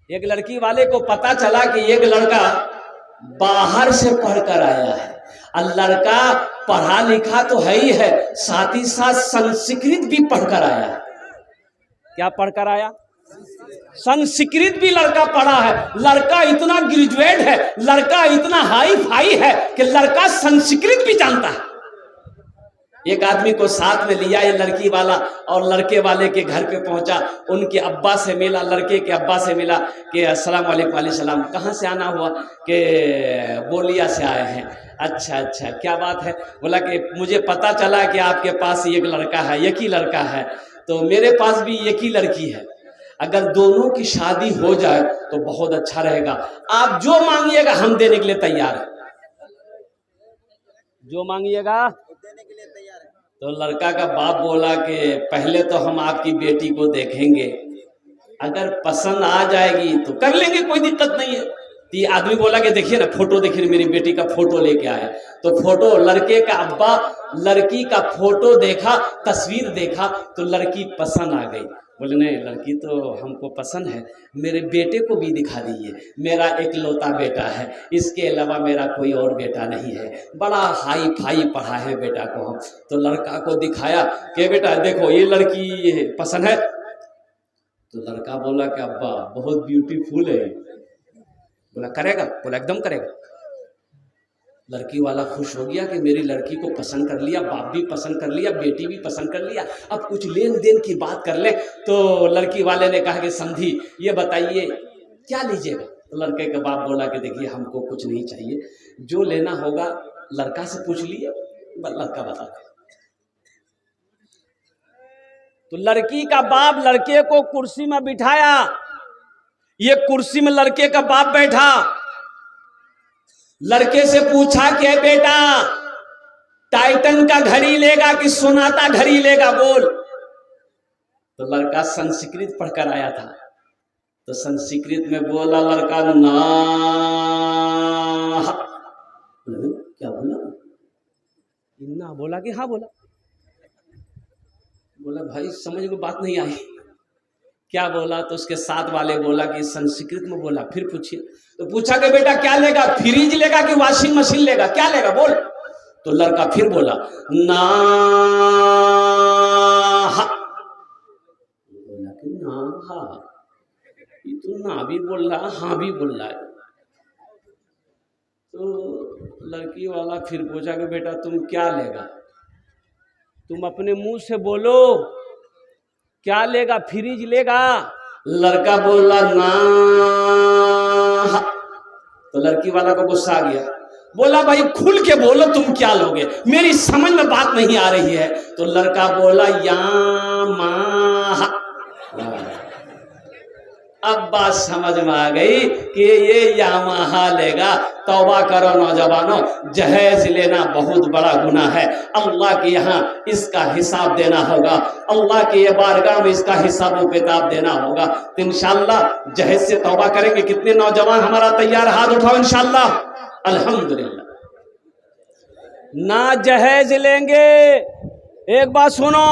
एक लड़की वाले को पता चला कि एक लड़का बाहर से पढ़कर आया है, और लड़का पढ़ा लिखा तो है ही है, साथ ही साथ संस्कृत भी पढ़कर आया है। क्या पढ़कर आया? संस्कृत भी लड़का पढ़ा है। लड़का इतना ग्रेजुएट है, लड़का इतना हाई फाई है कि लड़का संस्कृत भी जानता है। एक आदमी को साथ में लिया, ये लड़की वाला, और लड़के वाले के घर पे पहुंचा। उनके अब्बा से मिला, लड़के के अब्बा से मिला कि अस्सलाम वालेकुम। वालेकुम सलाम। कहाँ से आना हुआ? कि बोलिया से आए हैं। अच्छा अच्छा, क्या बात है? बोला कि मुझे पता चला कि आपके पास एक लड़का है, एक ही लड़का है, तो मेरे पास भी एक ही लड़की है। अगर दोनों की शादी हो जाए तो बहुत अच्छा रहेगा। आप जो मांगिएगा हम देने के लिए तैयार है। जो मांगिएगा देने के लिए तैयार है। तो लड़का का बाप बोला कि पहले तो हम आपकी बेटी को देखेंगे, अगर पसंद आ जाएगी तो कर लेंगे, कोई दिक्कत नहीं है। तो ये आदमी बोला कि देखिए ना, फोटो देखिए, मेरी बेटी का फोटो लेके आए। तो फोटो, लड़के का अब्बा लड़की का फोटो देखा, तस्वीर देखा, तो लड़की पसंद आ गई। बोले नहीं, लड़की तो हमको पसंद है, मेरे बेटे को भी दिखा दीजिए, मेरा इकलौता बेटा है, इसके अलावा मेरा कोई और बेटा नहीं है, बड़ा हाई फाई पढ़ा है बेटा को हम। तो लड़का को दिखाया कि बेटा देखो ये लड़की पसंद है। तो लड़का बोला कि अब्बा बहुत ब्यूटीफुल है। बोला करेगा? बोला एकदम करेगा। लड़की वाला खुश हो गया कि मेरी लड़की को पसंद कर लिया, बाप भी पसंद कर लिया, बेटी भी पसंद कर लिया, अब कुछ लेन देन की बात कर ले। तो लड़की वाले ने कहा कि समझी ये बताइए क्या लीजिएगा? तो लड़के के बाप बोला कि देखिए हमको कुछ नहीं चाहिए, जो लेना होगा लड़का से पूछ लिए, लड़का बता दे। तो लड़की का बाप लड़के को कुर्सी में बिठाया, ये कुर्सी में लड़के का बाप बैठा। लड़के से पूछा कि बेटा टाइटन का घड़ी लेगा कि सोनाता घड़ी लेगा, बोल। तो लड़का संस्कृत पढ़कर आया था, तो संस्कृत में बोला लड़का ना। क्या बोला? ना बोला कि हाँ बोला। बोला भाई समझ में बात नहीं आई, क्या बोला? तो उसके साथ वाले बोला कि संस्कृत में बोला। फिर पूछिए। तो पूछा कि बेटा क्या लेगा, फ्रिज लेगा कि वॉशिंग मशीन लेगा, क्या लेगा बोल? तो लड़का फिर बोला ना। बोला कि ना, हाँ, ये तो ना भी बोल रहा, हाँ भी बोल रहा है। तो लड़की वाला फिर पूछा कि बेटा तुम क्या लेगा? तुम अपने मुंह से बोलो, क्या लेगा? फ्रिज लेगा? लड़का बोला ना। तो लड़की वाला को गुस्सा आ गया, बोला भाई खुल के बोलो तुम क्या लोगे, मेरी समझ में बात नहीं आ रही है। तो लड़का बोला यामाहा। अब बात समझ में आ गई कि ये यामाहा लेगा। तौबा करो नौजवानों, जहेज लेना बहुत बड़ा गुनाह है। अल्लाह के यहाँ इसका हिसाब देना होगा, अल्लाह के ये बारगाह में इसका हिसाब व किताब देना होगा। तो इंशाअल्लाह जहेज से तौबा करेंगे। कितने नौजवान हमारा तैयार? हाथ उठाओ इंशाअल्लाह। अल्हम्दुलिल्लाह। ना जहेज लेंगे, एक बात सुनो,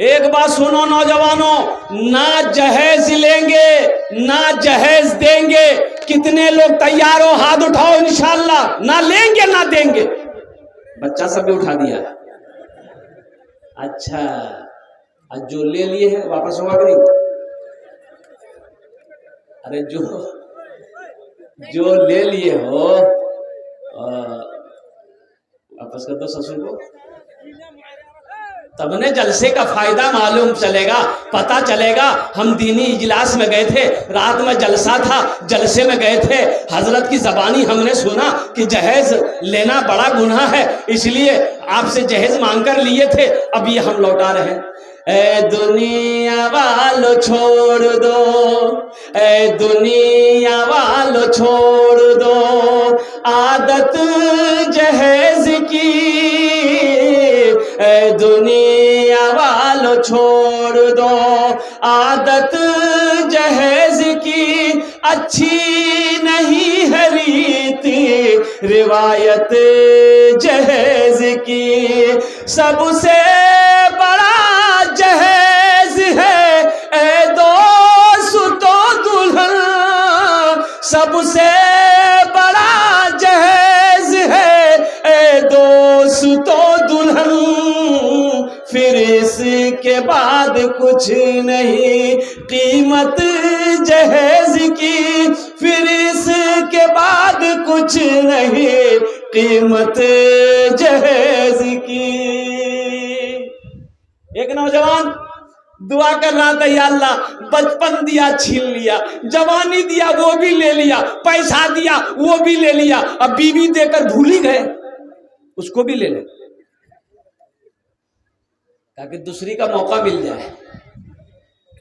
एक बात सुनो नौजवानों, ना जहेज लेंगे ना जहेज देंगे। कितने लोग तैयार हो? हाथ उठाओ इंशाअल्लाह। ना लेंगे ना देंगे। बच्चा सब भी उठा दिया। अच्छा, आज जो ले लिए हैं वापस होगा कि नहीं? अरे जो ले लिए हो वापस कर दो ससुर को, तब ने जलसे का फायदा मालूम चलेगा, पता चलेगा। हम दीनी इजलास में गए थे, रात में जलसा था, जलसे में गए थे, हजरत की जबानी हमने सुना कि जहेज लेना बड़ा गुनाह है, इसलिए आपसे जहेज मांगकर लिए थे, अब ये हम लौटा रहे हैं। ए दुनिया वालो छोड़ दो, ए दुनिया वालो छोड़ दो, आदत जहेज की, ए दुनिया वालो छोड़ दो, आदत जहेज की, अच्छी नहीं है रीति रिवायत जहेज की। सबसे बड़ा जहेज है ए दोस्तों दुल्हन सबसे बड़ा जहेज है ए दोस्तों दुल्हन, फिर इसके बाद कुछ नहीं कीमत जहेज की, फिर इसके बाद कुछ नहीं कीमत जहेज की। एक नौजवान दुआ कर रहा था, या अल्लाह बचपन दिया छीन लिया, जवानी दिया वो भी ले लिया, पैसा दिया वो भी ले लिया, अब बीवी देकर भूल ही गए, उसको भी ले ले ताकि दूसरी का मौका मिल जाए।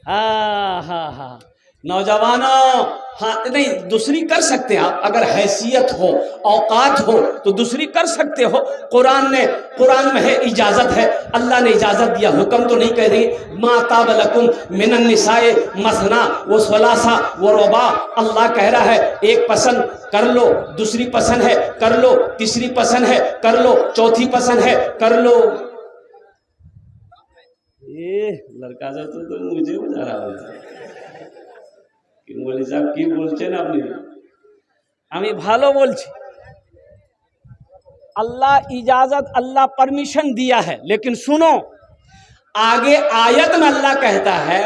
हाँ, नौजवानों, हाँ नहीं, दूसरी कर सकते हैं आप, अगर हैसियत हो औकात हो तो दूसरी कर सकते हो। कुरान में है इजाजत है, अल्लाह ने इजाजत दिया, हुक्म तो नहीं कह रही। मा ताब लकुम मिनन निसाए मसना व सलासा व रुबा, अल्लाह कह रहा है एक पसंद कर लो, दूसरी पसंद है कर लो, तीसरी पसंद है कर लो, चौथी पसंद है कर लो। ये लड़का तो मुझे बता रहा है মৌলভী সাহেব কি বলছেন আপনি? আমি ভালো বলছি। अल्लाह इजाजत, अल्लाह परमिशन दिया है, लेकिन सुनो आगे आयत में अल्लाह कहता है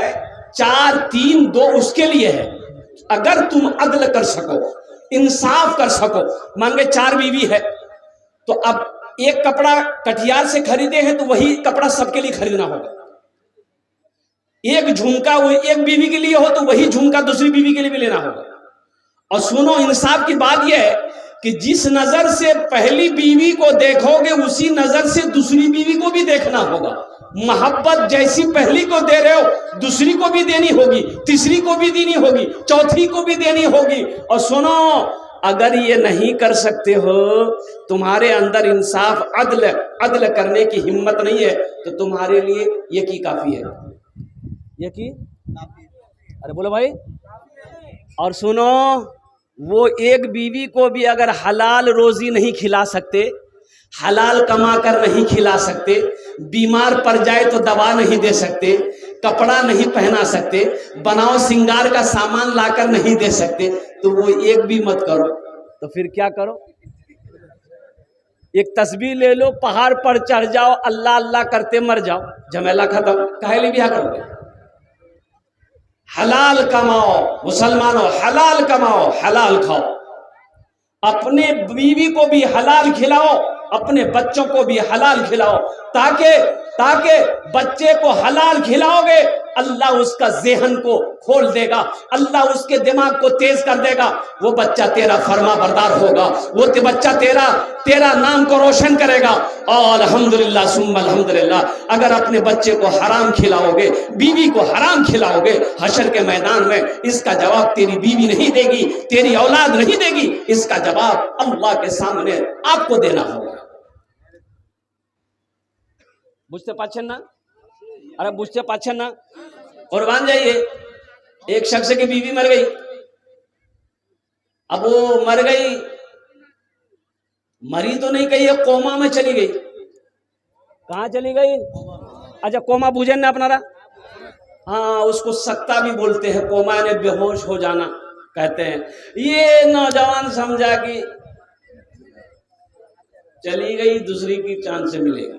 4 3 2 उसके लिए है। अगर तुम अदल कर सको, इंसाफ कर सको, मांगे 4 बीवी है तो अब एक कपड़ा कटियार से खरीदे हैं तो वही कपड़ा सबके लिए खरीदना होगा। एक झुमका वो एक बीवी के लिए हो तो वही झुमका दूसरी बीवी के लिए भी लेना होगा। और सुनो, इंसाफ की बात यह है कि जिस नजर से पहली बीवी को देखोगे उसी नजर से दूसरी बीवी को भी देखना होगा। मोहब्बत जैसी पहली को दे रहे हो दूसरी को भी देनी होगी, तीसरी को भी देनी होगी, चौथी को भी देनी होगी। और सुनो, अगर ये नहीं कर सकते हो, तुम्हारे अंदर इंसाफ अदल करने की हिम्मत नहीं है, तो तुम्हारे लिए ये की काफी है, ये की, अरे बोलो भाई। और सुनो, वो एक बीवी को भी अगर हलाल रोजी नहीं खिला सकते, हलाल कमा कर नहीं खिला सकते, बीमार पड़ जाए तो दवा नहीं दे सकते, कपड़ा नहीं पहना सकते, बनाओ सिंगार का सामान लाकर नहीं दे सकते, तो वो एक भी मत करो। तो फिर क्या करो? एक तस्बीह ले लो, पहाड़ पर चढ़ जाओ, अल्लाह अल्लाह करते मर जाओ, झमेला खत्म। काहे लिए ब्याह करोगे? हलाल कमाओ मुसलमानों, हलाल कमाओ, हलाल खाओ, अपने बीवी को भी हलाल खिलाओ, अपने बच्चों को भी हलाल खिलाओ, ताकि बच्चे को हलाल खिलाओगे, अल्लाह उसका ज़हन को खोल देगा, अल्लाह उसके दिमाग को तेज कर देगा, वो बच्चा तेरा फरमा बरदार होगा, वो बच्चा तेरा नाम को रोशन करेगा। और अल्हम्दुलिल्लाह सुम्मा अल्हम्दुलिल्लाह, अगर अपने बच्चे को हराम खिलाओगे, बीवी को हराम खिलाओगे, हशर के मैदान में इसका जवाब तेरी बीवी नहीं देगी, तेरी औलाद नहीं देगी, इसका जवाब अल्लाह के सामने आपको देना होगा। बुझते पाच्छन ना? अरे बुझते पाच्छन ना? कुर्बान जाइए, एक शख्स की बीवी मर गई। अब वो मर गई, मरी तो नहीं कही, कोमा में चली गई। कहाँ चली गई? अच्छा, कोमा बुझन ना अपनारा, हाँ उसको सत्ता भी बोलते हैं, कोमा ने बेहोश हो जाना कहते हैं। ये नौजवान समझा कि चली गई, दूसरी की चांद से मिलेगा।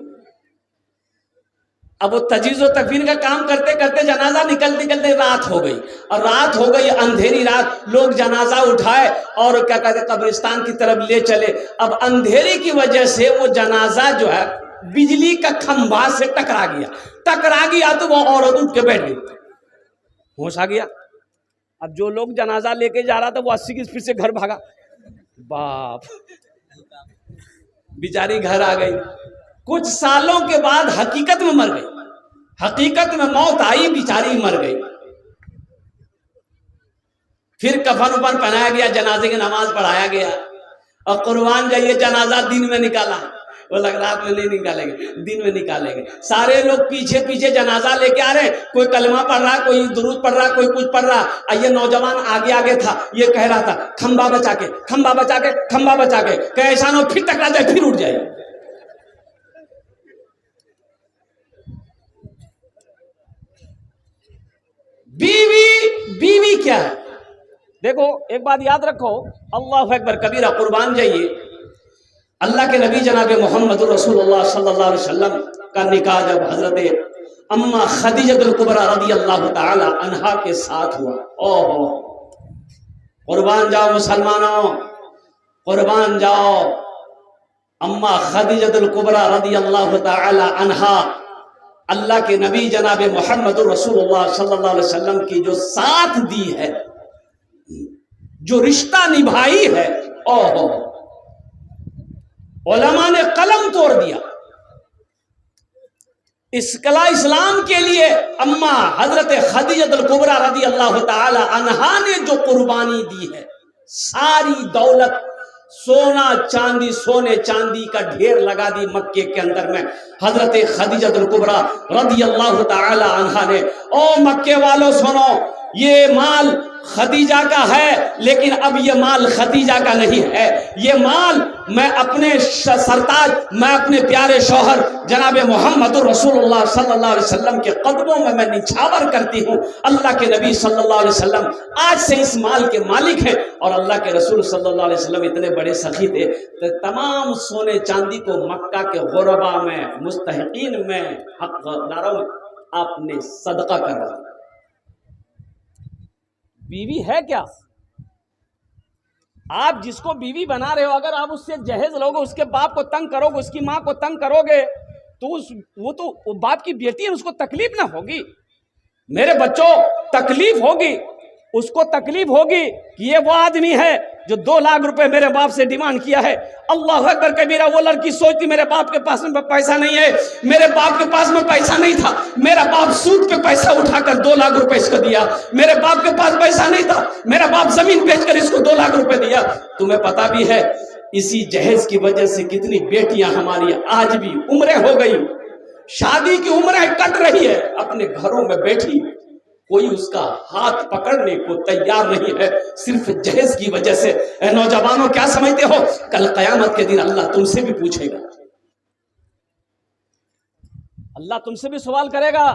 अब वो तजीज़ो तकफीन का काम करते करते जनाजा निकलते रात हो गई, और रात हो गई, अंधेरी रात, लोग जनाजा उठाए और क्या कहते कब्रिस्तान की तरफ ले चले। अब अंधेरी की वजह से वो जनाजा जो है बिजली का खंभा से टकरा गया तो वो औरत उठ के बैठ गई, होश आ गया। अब जो लोग जनाजा लेके जा रहा था वो 80 की स्पीड से घर भागा, बाप बेचारी घर आ गई। कुछ सालों के बाद हकीकत में मर गई, हकीकत में मौत आई, बेचारी मर गई। फिर कफन उफन पहनाया गया, जनाजे की नमाज पढ़ाया गया, और कुर्बान जाइए जनाजा दिन में निकाला। वो लग रात में नहीं निकालेंगे, दिन में निकालेंगे। सारे लोग पीछे पीछे जनाजा लेके आ रहे, कोई कलमा पढ़ रहा, कोई दुरूद पढ़ रहा, कोई कुछ पढ़ रहा। ये नौजवान आगे आगे था, ये कह रहा था खंबा बचा के, खंबा बचा के, खंबा बचा के, कैसा न फिर टकरा जाए, फिर उठ जाए। बीवी क्या है? देखो एक बात याद रखो, अल्लाह अकबर कबीरा, कुर्बान जाइए। अल्लाह के नबी जनाब मोहम्मद रसूलुल्लाह सल्लल्लाहु अलैहि वसल्लम का निकाह जब हजरत अम्मा खदीजतुल कुबरा रदी अल्लाह ताला अन्हा के साथ हुआ, ओहो, कुर्बान जाओ मुसलमानों, कुर्बान जाओ। अम्मा खदीजतुल कुबरा रदी अल्लाह ताला अन्हा अल्लाह के नबी जनाब मोहम्मद रसूलुल्लाह सल्लल्लाहु अलैहि वसल्लम की जो साथ दी है, जो रिश्ता निभाई है, ओहो, उलमा ने कलम तोड़ दिया। इस्लाम के लिए अम्मा हजरत खदीजतुल कुबरा रदी अल्लाह ताला अन्हा ने जो कुर्बानी दी है, सारी दौलत, सोना चांदी, सोने चांदी का ढेर लगा दी मक्के के अंदर में हजरत खदीजतुल कुबरा रदी अल्लाह ताला अन्हा ने। ओ मक्के वालों सुनो, ये माल खदीजा का है, लेकिन अब ये माल खदीजा का नहीं है, ये माल मैं अपने सरताज, मैं अपने प्यारे शौहर जनाब मोहम्मद रसूलुल्लाह सल्लल्लाहु अलैहि वसल्लम के कदमों में मैं निछावर करती हूँ। अल्लाह के नबी सल्लल्लाहु अलैहि वसल्लम आज से इस माल के मालिक हैं, और अल्लाह के रसूल सल्लल्लाहु अलैहि वसल्लम इतने बड़े सखी थे तो तमाम सोने चांदी को मक्का के गुरबा में, मुस्तहिकीन में, हकदारों में आपने सदका करवा दिया। बीवी है क्या? आप जिसको बीवी बना रहे हो, अगर आप उससे जहेज लोगे, उसके बाप को तंग करोगे, उसकी माँ को तंग करोगे, तो वो तो बाप की बेटी है, उसको तकलीफ ना होगी? मेरे बच्चों, तकलीफ होगी, उसको तकलीफ होगी कि ये वो आदमी है जो 2 लाख रुपए मेरे बाप से डिमांड किया है। अल्लाह अकबर कबीरा। वो लड़की सोचती मेरे बाप के पास में पैसा नहीं है, मेरे बाप के पास में पैसा नहीं था, मेरा बाप सूद पे पैसा उठाकर 2 लाख रुपए इसको दिया, मेरे बाप के पास पैसा नहीं था, मेरा बाप जमीन बेचकर इसको 2 लाख रुपए दिया। तुम्हें पता भी है इसी जहेज की वजह से कितनी बेटियां हमारी आज भी उम्रें हो गई, शादी की उम्रें कट रही है, अपने घरों में बैठी, कोई उसका हाथ पकड़ने को तैयार नहीं है, सिर्फ जहेज की वजह से। नौजवानों, क्या समझते हो, कल कयामत के दिन अल्लाह तुमसे भी पूछेगा, अल्लाह तुमसे भी सवाल करेगा।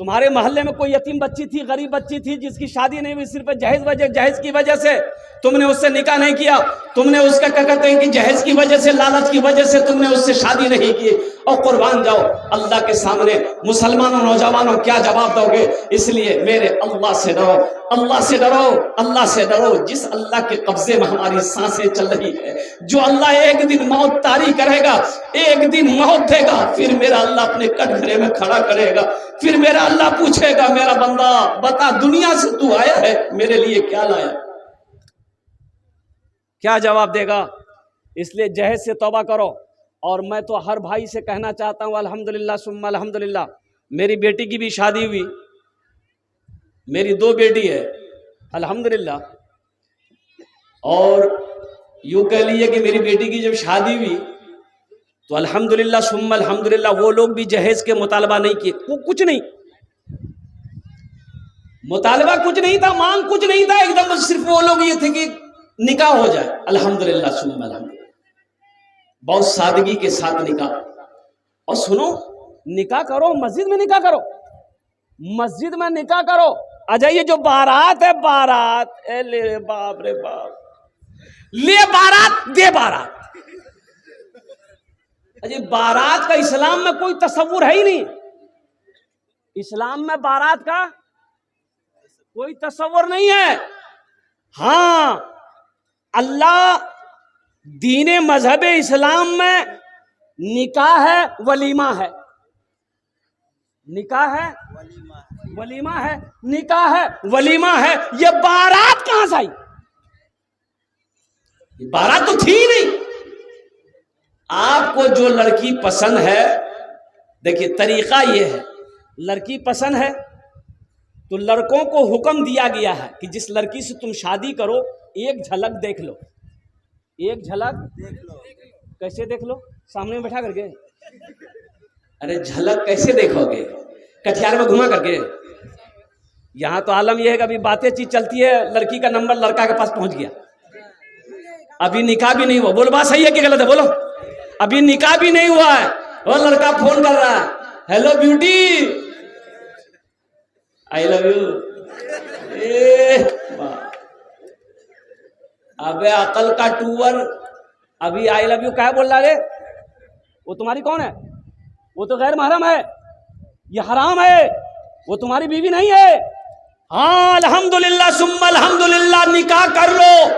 तुम्हारे मोहल्ले में कोई यतीम बच्ची थी, गरीब बच्ची थी, जिसकी शादी नहीं हुई, सिर्फ जहेज की वजह से तुमने उससे निकाह नहीं किया, तुमने उसका क्या कहते हैं कि जहेज की वजह से, लालच की वजह से तुमने उससे शादी नहीं की, और कुर्बान जाओ अल्लाह के सामने। मुसलमानों, नौजवानों, क्या जवाब दोगे? इसलिए मेरे अल्लाह से डरो, अल्लाह से डरो, अल्लाह से डरो, जिस अल्लाह के कब्जे में हमारी सांसें चल रही है, जो अल्लाह एक दिन मौत तारी करेगा, एक दिन मौत देगा, फिर मेरा अल्लाह अपने कटघरे में खड़ा करेगा, फिर मेरा अल्लाह पूछेगा, मेरा बंदा बता दुनिया से तू आया है, मेरे लिए क्या लाया? क्या जवाब देगा? इसलिए जहेज से तौबा करो। और मैं तो हर भाई से कहना चाहता हूँ, अल्हम्दुलिल्लाह सुम्मा अल्हम्दुलिल्लाह, मेरी बेटी की भी शादी हुई, मेरी 2 बेटी है अल्हम्दुलिल्लाह, और यूँ कह लीजिए कि मेरी बेटी की जब शादी हुई तो अल्हम्दुलिल्लाह सुम्मा अल्हम्दुलिल्लाह वो लोग भी जहेज के मुतालबा नहीं किए, वो कुछ नहीं, मुतालबा कुछ नहीं था, मांग कुछ नहीं था, एकदम सिर्फ वो लोग ये थे कि निकाह हो जाए। अल्हम्दुलिल्लाह सुम्मा अल्हम्दुलिल्लाह, बहुत सादगी के साथ निकाह। और सुनो, निकाह करो, मस्जिद में निकाह करो, मस्जिद में निकाह करो। अच्छा, ये जो बारात है, बारात, ले बाप रे बाप, ले बारात दे बारात। अजय, बारात का इस्लाम में कोई तस्वुर है ही नहीं, इस्लाम में बारात का कोई तस्वुर नहीं है। हाँ, अल्लाह दीने मजहब इस्लाम में निकाह है, वलीमा है, निकाह है, वलीमा है, निकाह है, वलीमा है। ये बारात कहां से आई? बारात तो थी नहीं। आपको जो लड़की पसंद है, देखिए तरीका ये है, लड़की पसंद है तो लड़कों को हुक्म दिया गया है कि जिस लड़की से तुम शादी करो, एक झलक देख लो, एक झलक देख लो। कैसे देख लो? सामने में बैठा करके? अरे झलक कैसे देखोगे? कटियार में घुमा करके? यहाँ तो आलम यह है कि अभी बातें चीज चलती है, लड़की का नंबर लड़का के पास पहुंच गया, अभी निकाह भी नहीं हुआ। बोलो बात सही है कि गलत है? बोलो, अभी निकाह भी नहीं हुआ है, वो लड़का फोन कर रहा है, hello beauty, I love you. अबे अकल का टूवर, अभी आई लव यू क्या बोल रहा रे? वो तुम्हारी कौन है? वो तो गैर महरम है, ये हराम है, वो तुम्हारी बीवी नहीं है। हाँ अल्हम्दुलिल्लाह सुम्मा अल्हम्दुलिल्लाह, निकाह कर लो,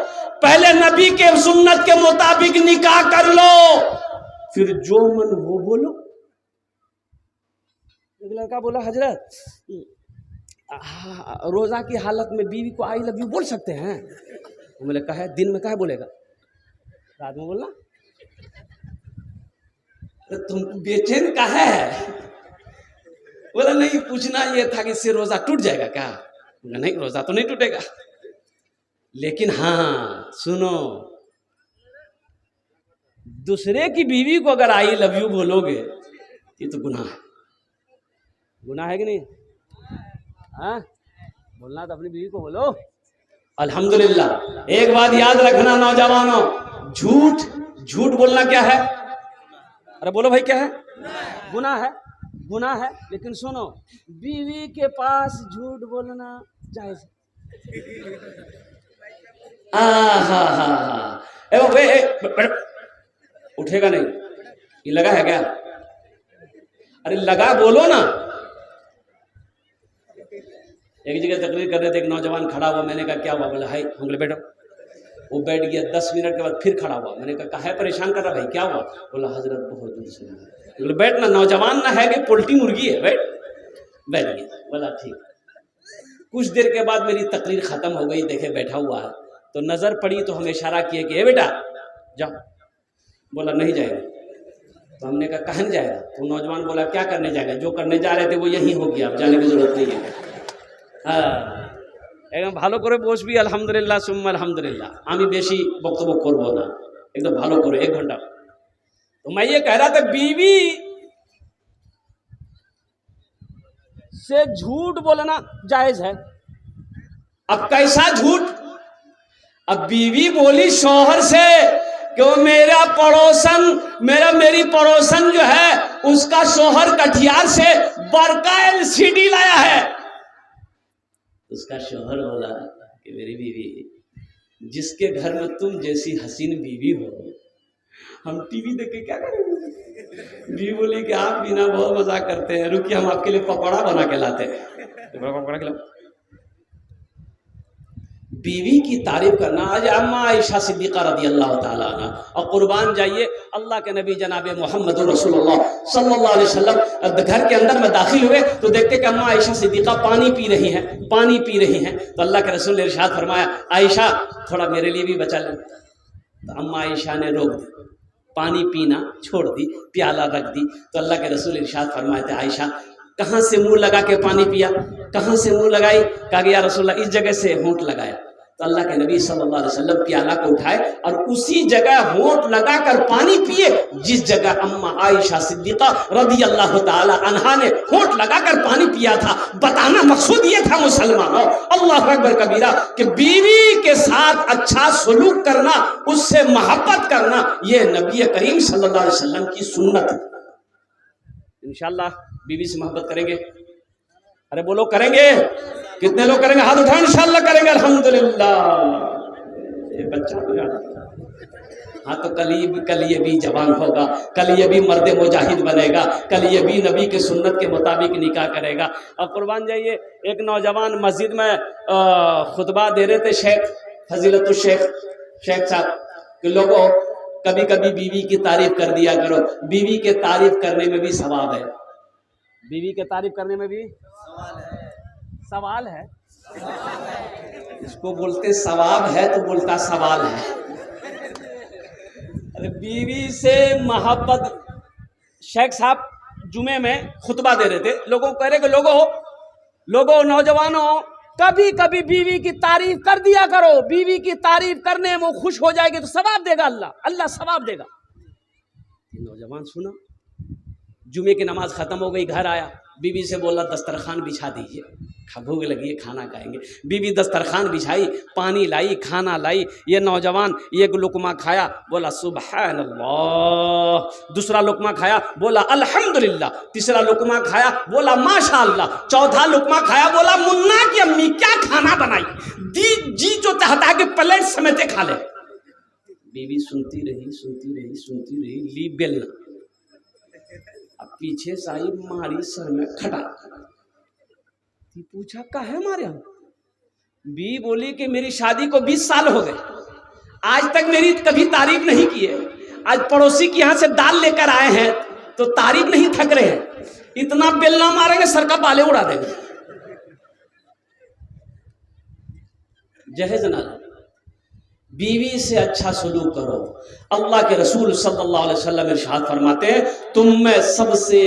पहले नबी के सुन्नत के मुताबिक निकाह कर लो, फिर जो मन वो बोलो। एक लड़का बोला हजरत रोजा की हालत में बीवी को आई लव यू बोल सकते हैं? मैंने कहा है दिन में कहा बोलेगा, रात में बोलना। तो तुम बेचैन कहा है? बोला नहीं, पूछना ये था कि इससे रोजा टूट जाएगा क्या? नहीं, रोजा तो नहीं टूटेगा, लेकिन हाँ सुनो, दूसरे की बीवी को अगर आई लव यू बोलोगे ये तो गुनाह है। गुनाह है कि नहीं? हाँ बोलना तो अपनी बीवी को बोलो। अल्हम्दुलिल्लाह। एक बात याद रखना नौजवानों, झूठ बोलना क्या है? अरे बोलो भाई क्या है? गुनाह है, गुनाह है। लेकिन सुनो, बीवी के पास झूठ बोलना जायज है। उठेगा नहीं, ये लगा है क्या? अरे लगा बोलो ना। एक जगह तकरीर कर रहे थे, एक नौजवान खड़ा हुआ, मैंने कहा क्या हुआ? बोला हाय, हम बोले बैठो। वो बैठ गया, 10 मिनट के बाद फिर खड़ा हुआ, मैंने कहा है परेशान कर रहा भाई, क्या हुआ? बोला हजरत बहुत दूर से। बोले बैठना, नौजवान ना है कि पोल्ट्री मुर्गी है, बैठ गया। बोला ठीक। कुछ देर के बाद मेरी तकरीर खत्म हो गई, देखे बैठा हुआ है, तो नजर पड़ी तो हम इशारा किए कि ए बेटा जाओ। बोला नहीं जाएगा। तो हमने कहा कहाँ जाएगा? तो नौजवान बोला क्या करने जाएगा? जो करने जा रहे थे वो यही हो गया, अब जाने की जरूरत नहीं है। একদম ভালো করে বসবি, আলহামদুলিল্লাহ সুম্মা আলহামদুলিল্লাহ। আমি বেশি বক্তব্য করব না, একদম ভালো করে 1 घंटा। तो मैं ये कह रहा था बीवी से झूठ बोलना जायज है। अब कैसा झूठ? अब बीवी बोली शौहर से कि वो मेरी पड़ोसन जो है उसका शौहर कटिहार से बड़का LCD लाया है। उसका शौहर बोला कि मेरी बीवी, जिसके घर में तुम जैसी हसीन बीवी हो, हम टीवी देख के क्या करेंगे? बीवी बोली कि आप बिना बहुत मजाक करते हैं, रुकिए हम आपके लिए पकौड़ा बना के लाते हैं। तो पकौड़ा खिलाओ। बीवी की तारीफ करना। आज अम्मा आयशा सिद्दीक़ा रज़ी अल्लाह ताला अन्हा, और कुर्बान जाइए अल्लाह के नबी जनाब मोहम्मद रसूलुल्लाह सल्लल्लाहु अलैहि वसल्लम घर के अंदर में दाखिल हुए तो देखते कि अम्मा आयशा सिद्दीक़ा पानी पी रही हैं। तो अल्लाह के रसूल ने इरशाद फरमाया, आयशा थोड़ा मेरे लिए भी बचा ले। तो अम्मा आयशा ने रोक दी, पानी पीना छोड़ दी, प्याला रख दी। तो अल्लाह के रसूल इरशाद फरमाए थे, आयशा कहाँ से मुंह लगा के पानी पिया? कहाँ से मुंह लगाई? कहा कि या रसूलल्लाह इस जगह से होंठ लगाया। तो अल्लाह के नबी सल्लल्लाहु अलैहि वसल्लम प्याला को उठाए और उसी जगह होंठ लगाकर पानी पिए जिस जगह अम्मा आयशा सिद्दीक़ा रज़ी अल्लाह ताला अन्हा ने होंठ लगाकर पानी पिया था। बताना मकसूद ये था मुसलमानों, अल्लाह अकबर कबीरा, कि बीवी के साथ अच्छा सलूक करना, उससे मोहब्बत करना, ये नबी करीम सल्लल्लाहु अलैहि वसल्लम की सुन्नत है। इंशाअल्लाह बीवी से मोहब्बत करेंगे। अरे बोलो करेंगे? कितने लोग करेंगे? हाथ उठाओ। इंशाअल्लाह करेंगे, अल्हम्दुलिल्लाह। ये बच्चा हाँ, तो कल ये भी जवान होगा, कल ये भी मर्द मुजाहिद बनेगा, कल ये भी नबी के सुन्नत के मुताबिक निकाह करेगा। अब कुर्बान जाइए, एक नौजवान मस्जिद में खुतबा दे रहे थे, फजीलतुल शेख साहब, कि लोगों कभी कभी बीवी की तारीफ कर दिया करो। बीवी के तारीफ करने में भी सवाब है। बीवी के तारीफ करने में भी सवाल है। इसको बोलते सवाब है तो बोलता सवाल है। अरे बीवी से मोहब्बत। शेख साहब जुमे में खुतबा दे रहे थे, लोगों को कह रहे कि लोगों नौजवानों, कभी कभी बीवी की तारीफ कर दिया करो। बीवी की तारीफ करने में वो खुश हो जाएगी तो सवाब देगा अल्लाह सवाब देगा। नौजवान सुना, जुमे की नमाज खत्म हो गई, घर आया, बीवी से बोला दस्तरखान बिछा दीजिए, भूख लगी है, खाना खाएंगे। बीवी दस्तरखान बिछाई, पानी लाई, खाना लाई। ये नौजवान एक लुकमा खाया, बोला सुबहान अल्लाह। दूसरा लुकमा खाया, बोला अल्हम्दुलिल्लाह। तीसरा लुकमा खाया, बोला माशा अल्लाह। चौथा लुकमा खाया, बोला मुन्ना की अम्मी क्या खाना बनाई, जी जो चाहता है कि प्लेट समेटे खा ले। बीवी सुनती रही सुनती रही सुनती रही, ली बेलना, अब पीछे से आई मारी सर में खटा। पूछा काहे मारे हम? बी बोली कि मेरी शादी को 20 साल हो गए, आज तक मेरी कभी तारीफ नहीं की है, आज पड़ोसी के यहाँ से दाल लेकर आए हैं तो तारीफ नहीं थक रहे हैं, इतना बेलना मारेंगे सर का बाले उड़ा देंगे। जहेज ना, बीवी से अच्छा सलूक करो। अल्लाह के रसूल सल्लल्लाहु अलैहि वसल्लम इरशाद फरमाते हैं, तुम में सबसे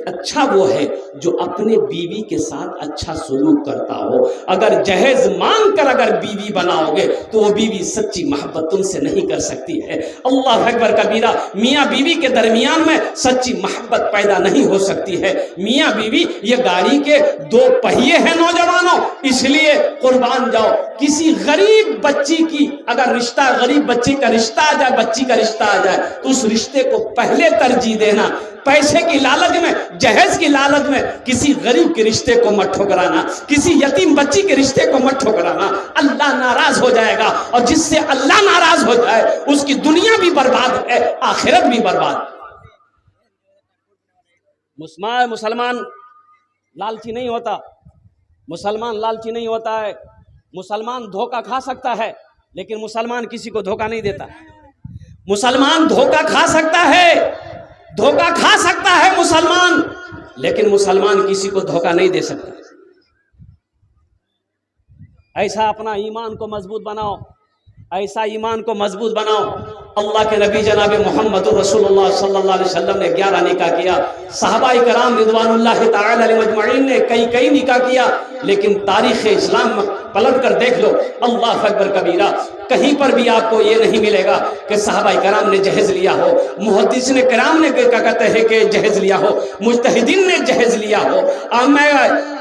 अच्छा वो है जो अपने बीवी के साथ अच्छा सलूक करता हो। अगर जहेज मांग कर अगर बीवी बनाओगे तो वो बीवी सच्ची मोहब्बत तुमसे नहीं कर सकती है। अल्लाह अकबर कबीरा, मियाँ बीवी के दरमियान में सच्ची मोहब्बत पैदा नहीं हो सकती है। मियाँ बीवी ये गाड़ी के 2 पहिए हैं नौजवानों, इसलिए कुर्बान जाओ। किसी गरीब बच्ची की अगर रिश्ता, गरीब बच्ची का रिश्ता आ जाए, बच्ची का रिश्ता आ जाए तो उस रिश्ते को पहले तरजीह देना। पैसे की लालच में, जहेज की लालच में किसी गरीब के रिश्ते को मत ठुकराना, किसी यतीम बच्ची के रिश्ते को मत ठुकराना। अल्लाह नाराज हो जाएगा, और जिससे अल्लाह नाराज हो जाए उसकी दुनिया भी बर्बाद है, आखिरत भी बर्बाद। मुसलमान लालची नहीं होता, मुसलमान लालची नहीं होता है। मुसलमान धोखा खा सकता है लेकिन मुसलमान किसी को धोखा नहीं देता। मुसलमान धोखा खा सकता है, धोखा खा सकता है मुसलमान, लेकिन मुसलमान किसी को धोखा नहीं दे सकता। ऐसा अपना ईमान को मजबूत बनाओ, ऐसा ईमान को मजबूत बनाओ। अल्लाह के नबी जनाब मोहम्मद रसूलुल्लाह सल्लल्लाहु अलैहि वसल्लम ने 11 निकाह किया, सहाबाए कराम रिदवानुल्लाहि तआला अलैहिम अजमईन ने कई निकाह किया, लेकिन तारीख़ इस्लाम में पलट कर देख लो, अल्लाह अकबर कबीरा, कहीं पर भी आपको ये नहीं मिलेगा कि सहाबाए कराम ने जहेज लिया हो, मुहद्दिसीन कराम ने क्या कहते हैं कि जहेज लिया हो, मुज्तहिदीन ने जहेज लिया हो,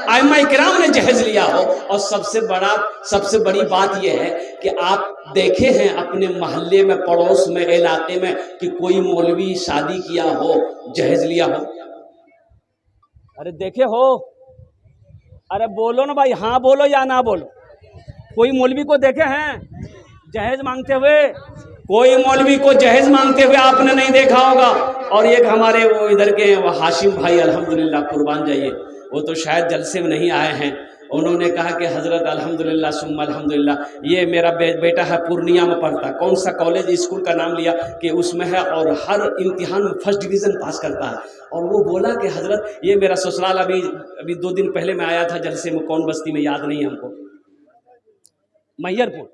आइम्मा किराम ने जहेज लिया हो। और सबसे बड़ी बात यह है कि आप देखे हैं अपने मोहल्ले में, पड़ोस में, इलाके में कि कोई मौलवी शादी किया हो, जहेज लिया हो? अरे देखे हो? अरे बोलो ना भाई, हाँ बोलो या ना बोलो। कोई मौलवी को देखे हैं जहेज मांगते हुए? कोई मौलवी को जहेज मांगते हुए आपने नहीं देखा होगा। और एक हमारे वो इधर के वो हाशिम भाई, अल्हम्दुलिल्लाह कुर्बान जाइए, वो तो शायद जलसे में नहीं आए हैं, उन्होंने कहा कि हज़रत अल्हम्दुलिल्लाह सुम्मा अल्हम्दुलिल्लाह, ये मेरा बेटा है पूर्णिया में पढ़ता, कौन सा कॉलेज स्कूल का नाम लिया कि उसमें है, और हर इम्तिहान में फर्स्ट डिवीज़न पास करता है। और वो बोला कि हज़रत ये मेरा ससुराल अभी 2 दिन पहले मैं आया था जलसे में, कौन बस्ती में याद नहीं है हमको, मैयरपुर,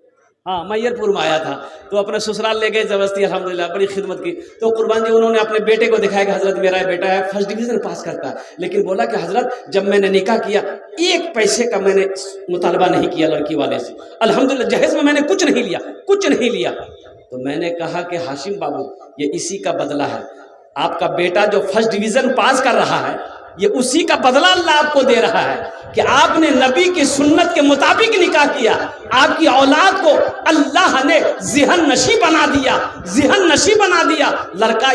हाँ मैयरपुर में आया था, तो अपने ससुराल ले गए ज़बरदस्ती, अल्हम्दुलिल्लाह बड़ी खिदमत की। तो कुर्बान जी उन्होंने अपने बेटे को दिखाया कि हज़रत मेरा बेटा है, फर्स्ट डिवीज़न पास करता है, लेकिन बोला कि हज़रत जब मैंने निकाह किया 1 पैसे का मैंने मुतालबा नहीं किया लड़की वाले से, अल्हम्दुलिल्लाह जहेज में मैंने कुछ नहीं लिया। तो मैंने कहा कि हाशिम बाबू, ये इसी का बदला है, आपका बेटा जो फर्स्ट डिवीज़न पास कर रहा है, ये उसी का बदला अल्लाह आपको दे रहा है कि आपने नबी की सुन्नत के मुताबिक निकाह किया। आपकी औलाद को अल्लाह ने ज़िहन नशी बना दिया,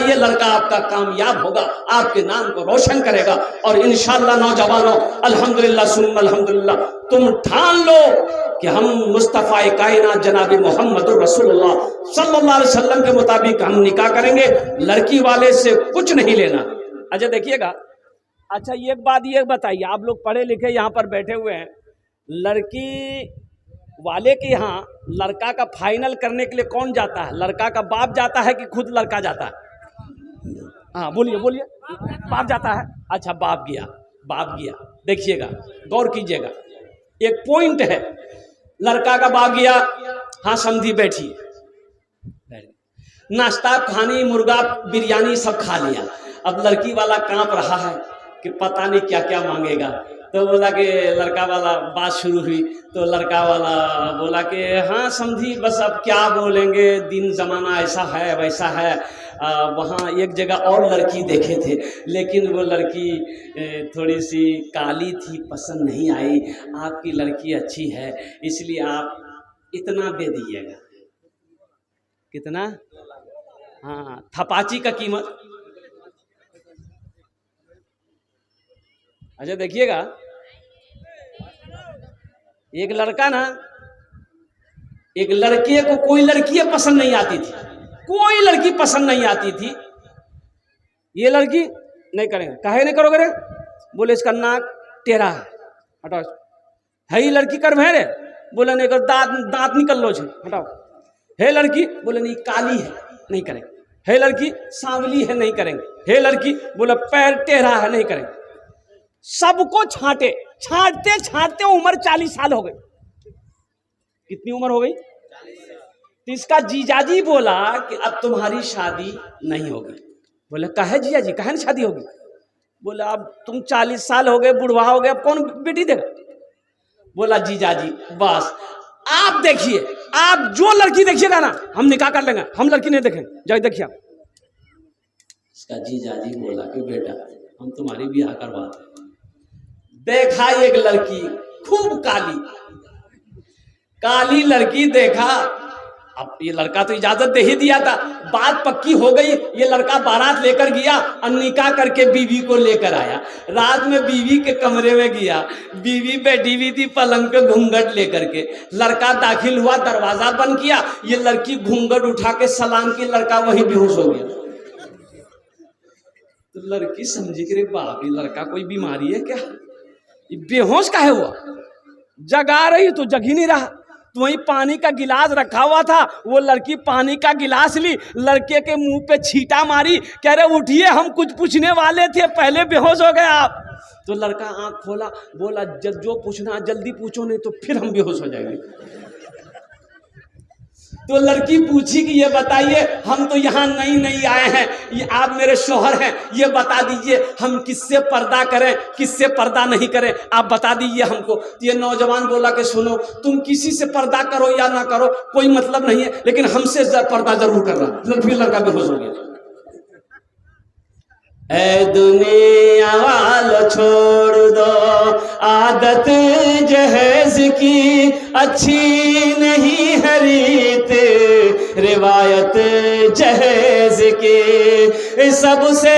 ये लड़का आपका कामयाब होगा, आपके नाम को रोशन करेगा। और इंशाअल्लाह नौजवानों, अल्हम्दुलिल्लाह सुम्मा अल्हम्दुलिल्लाह, तुम ठान लो कि हम मुस्तफ़ा कायनात जनाब मोहम्मद रसूलुल्लाह सल्लल्लाहु अलैहि वसल्लम के मुताबिक हम निकाह करेंगे, लड़की वाले से कुछ नहीं लेना। अच्छा देखिएगा, अच्छा एक बात ये बताइए, आप लोग पढ़े लिखे यहाँ पर बैठे हुए हैं, लड़की वाले के यहाँ लड़का का फाइनल करने के लिए कौन जाता है? लड़का का बाप जाता है कि खुद लड़का जाता है? हाँ बोलिए। बाप जाता है। अच्छा बाप गया। देखिएगा, गौर कीजिएगा, एक पॉइंट है, लड़का का बाप गया, हाँ समझी बैठी, नाश्ता खानी, मुर्गा बिरयानी सब खा लिया। अब लड़की वाला कांप रहा है कि पता नहीं क्या क्या मांगेगा। तो बोला कि लड़का वाला, बात शुरू हुई तो लड़का वाला बोला कि हाँ समझी, बस अब क्या बोलेंगे, दिन ज़माना ऐसा है वैसा है। वहाँ एक जगह और लड़की देखे थे, लेकिन वो लड़की थोड़ी सी काली थी, पसंद नहीं आई। आपकी लड़की अच्छी है, इसलिए आप इतना दे दीजिएगा। कितना? हाँ, थपाची का कीमत। अच्छा देखिएगा, एक लड़का ना, एक लड़के को कोई लड़की पसंद नहीं आती थी, कोई लड़की पसंद नहीं आती थी, ये लड़की नहीं करेंगे। काहे नहीं करोगे रे? बोले इसका नाक टेढ़ा है, हटाओ। है ये लड़की कर भैरे? बोले नहीं कर, दांत निकल लो छे, हटाओ। है लड़की? बोले नहीं काली है, नहीं करेंगे। है लड़की सांवली है, नहीं करेंगे। है लड़की? बोले पैर टेढ़ा है, नहीं करेंगे। सबको छांटे, छांटते छांटते उम्र 40 साल हो गई। कितनी उम्र हो गई? तो इसका जीजाजी बोला कि अब तुम्हारी शादी नहीं होगी। बोले काहे जीजाजी, काहे नहीं शादी होगी? बोला अब तुम 40 साल हो गए, बुढ़वा हो गए, अब कौन बेटी देगा? बोला जीजाजी बस आप देखिए, आप जो लड़की देखिएगा ना हम निकाह कर लेंगे, हम लड़की नहीं देखेंगे, जाइए देखिए। इसका जीजाजी बोला कि बेटा हम तुम्हारी ब्याह करवाते। देखा एक लड़की खूब काली, काली लड़की देखा। अब ये लड़का तो इजाजत दे ही दिया था, बात पक्की हो गई। ये लड़का बारात लेकर गया और निकाह करके बीवी को लेकर आया। रात में बीवी के कमरे में गया, बीवी बैठी हुई थी पलंग पे घूंघट लेकर के। लड़का दाखिल हुआ, दरवाजा बंद किया, ये लड़की घूंघट उठा के सलाम की, लड़का वही बेहोश हो गया। तो लड़की समझी कि बाप ये लड़का कोई बीमारी है क्या, ये बेहोश काहे हुआ? जगा रही तो जग ही नहीं रहा। तो वहीं पानी का गिलास रखा हुआ था, वो लड़की पानी का गिलास ली, लड़के के मुंह पे छींटा मारी, कह रहे उठिए हम कुछ पूछने वाले थे, पहले बेहोश हो गए आप। तो लड़का आंख खोला, बोला जो पूछना जल्दी पूछो नहीं तो फिर हम बेहोश हो जाएंगे। तो लड़की पूछी कि ये बताइए हम तो यहाँ नई नई आए हैं, ये आप मेरे शौहर हैं, ये बता दीजिए हम किससे पर्दा करें किससे पर्दा नहीं करें, आप बता दीजिए हमको। ये नौजवान बोला कि सुनो तुम किसी से पर्दा करो या ना करो कोई मतलब नहीं है, लेकिन हमसे पर्दा जरूर करना। फिर लड़का बेहोश हो गया। ऐ दुनिया वालों छोड़ दो आदत जहेज की, अच्छी नहीं है रीत रिवायत जहेज की। सबसे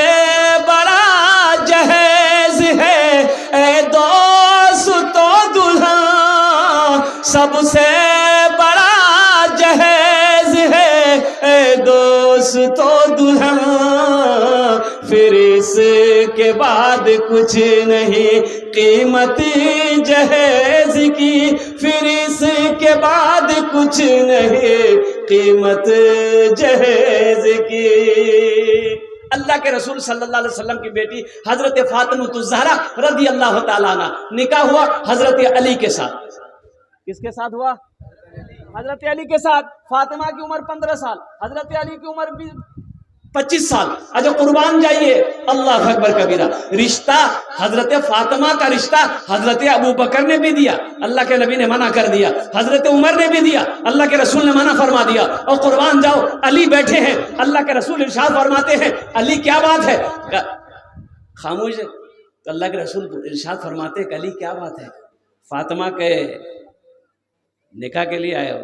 बड़ा जहेज है ऐ दोस्तों दुल्हा, सबसे बड़ा जहेज है ऐ दोस्तों दुल्हा। फिर इसके बाद कुछ नहीं कीमत जहेज की, फिर इसके बाद कुछ नहीं कीमत जहेज की। अल्लाह के रसूल सल्लल्लाहु अलैहि वसल्लम की बेटी हजरत फातिमा ज़हरा रदी अल्लाह तआला अन्हा निकाह हुआ हजरत अली के साथ। किसके साथ हुआ? हजरत अली के साथ। फातिमा की उम्र 15 साल, हजरत अली की उम्र 25 साल। अच्छा कुर्बान जाइए, अल्लाह अकबर कबीरा। रिश्ता हजरत फातिमा का रिश्ता हजरत अबू बकर ने भी दिया, अल्लाह के नबी ने मना कर दिया। हजरत उमर ने भी दिया, अल्लाह के रसूल ने मना फरमा दिया। और कुर्बान जाओ, अली बैठे हैं, अल्लाह के रसूल इरशाद फरमाते हैं अली क्या बात है, खामोश है। तो अल्लाह के रसूल इरशाद फरमाते हैं अली क्या बात है, फातिमा के निकाह के लिए आए हो?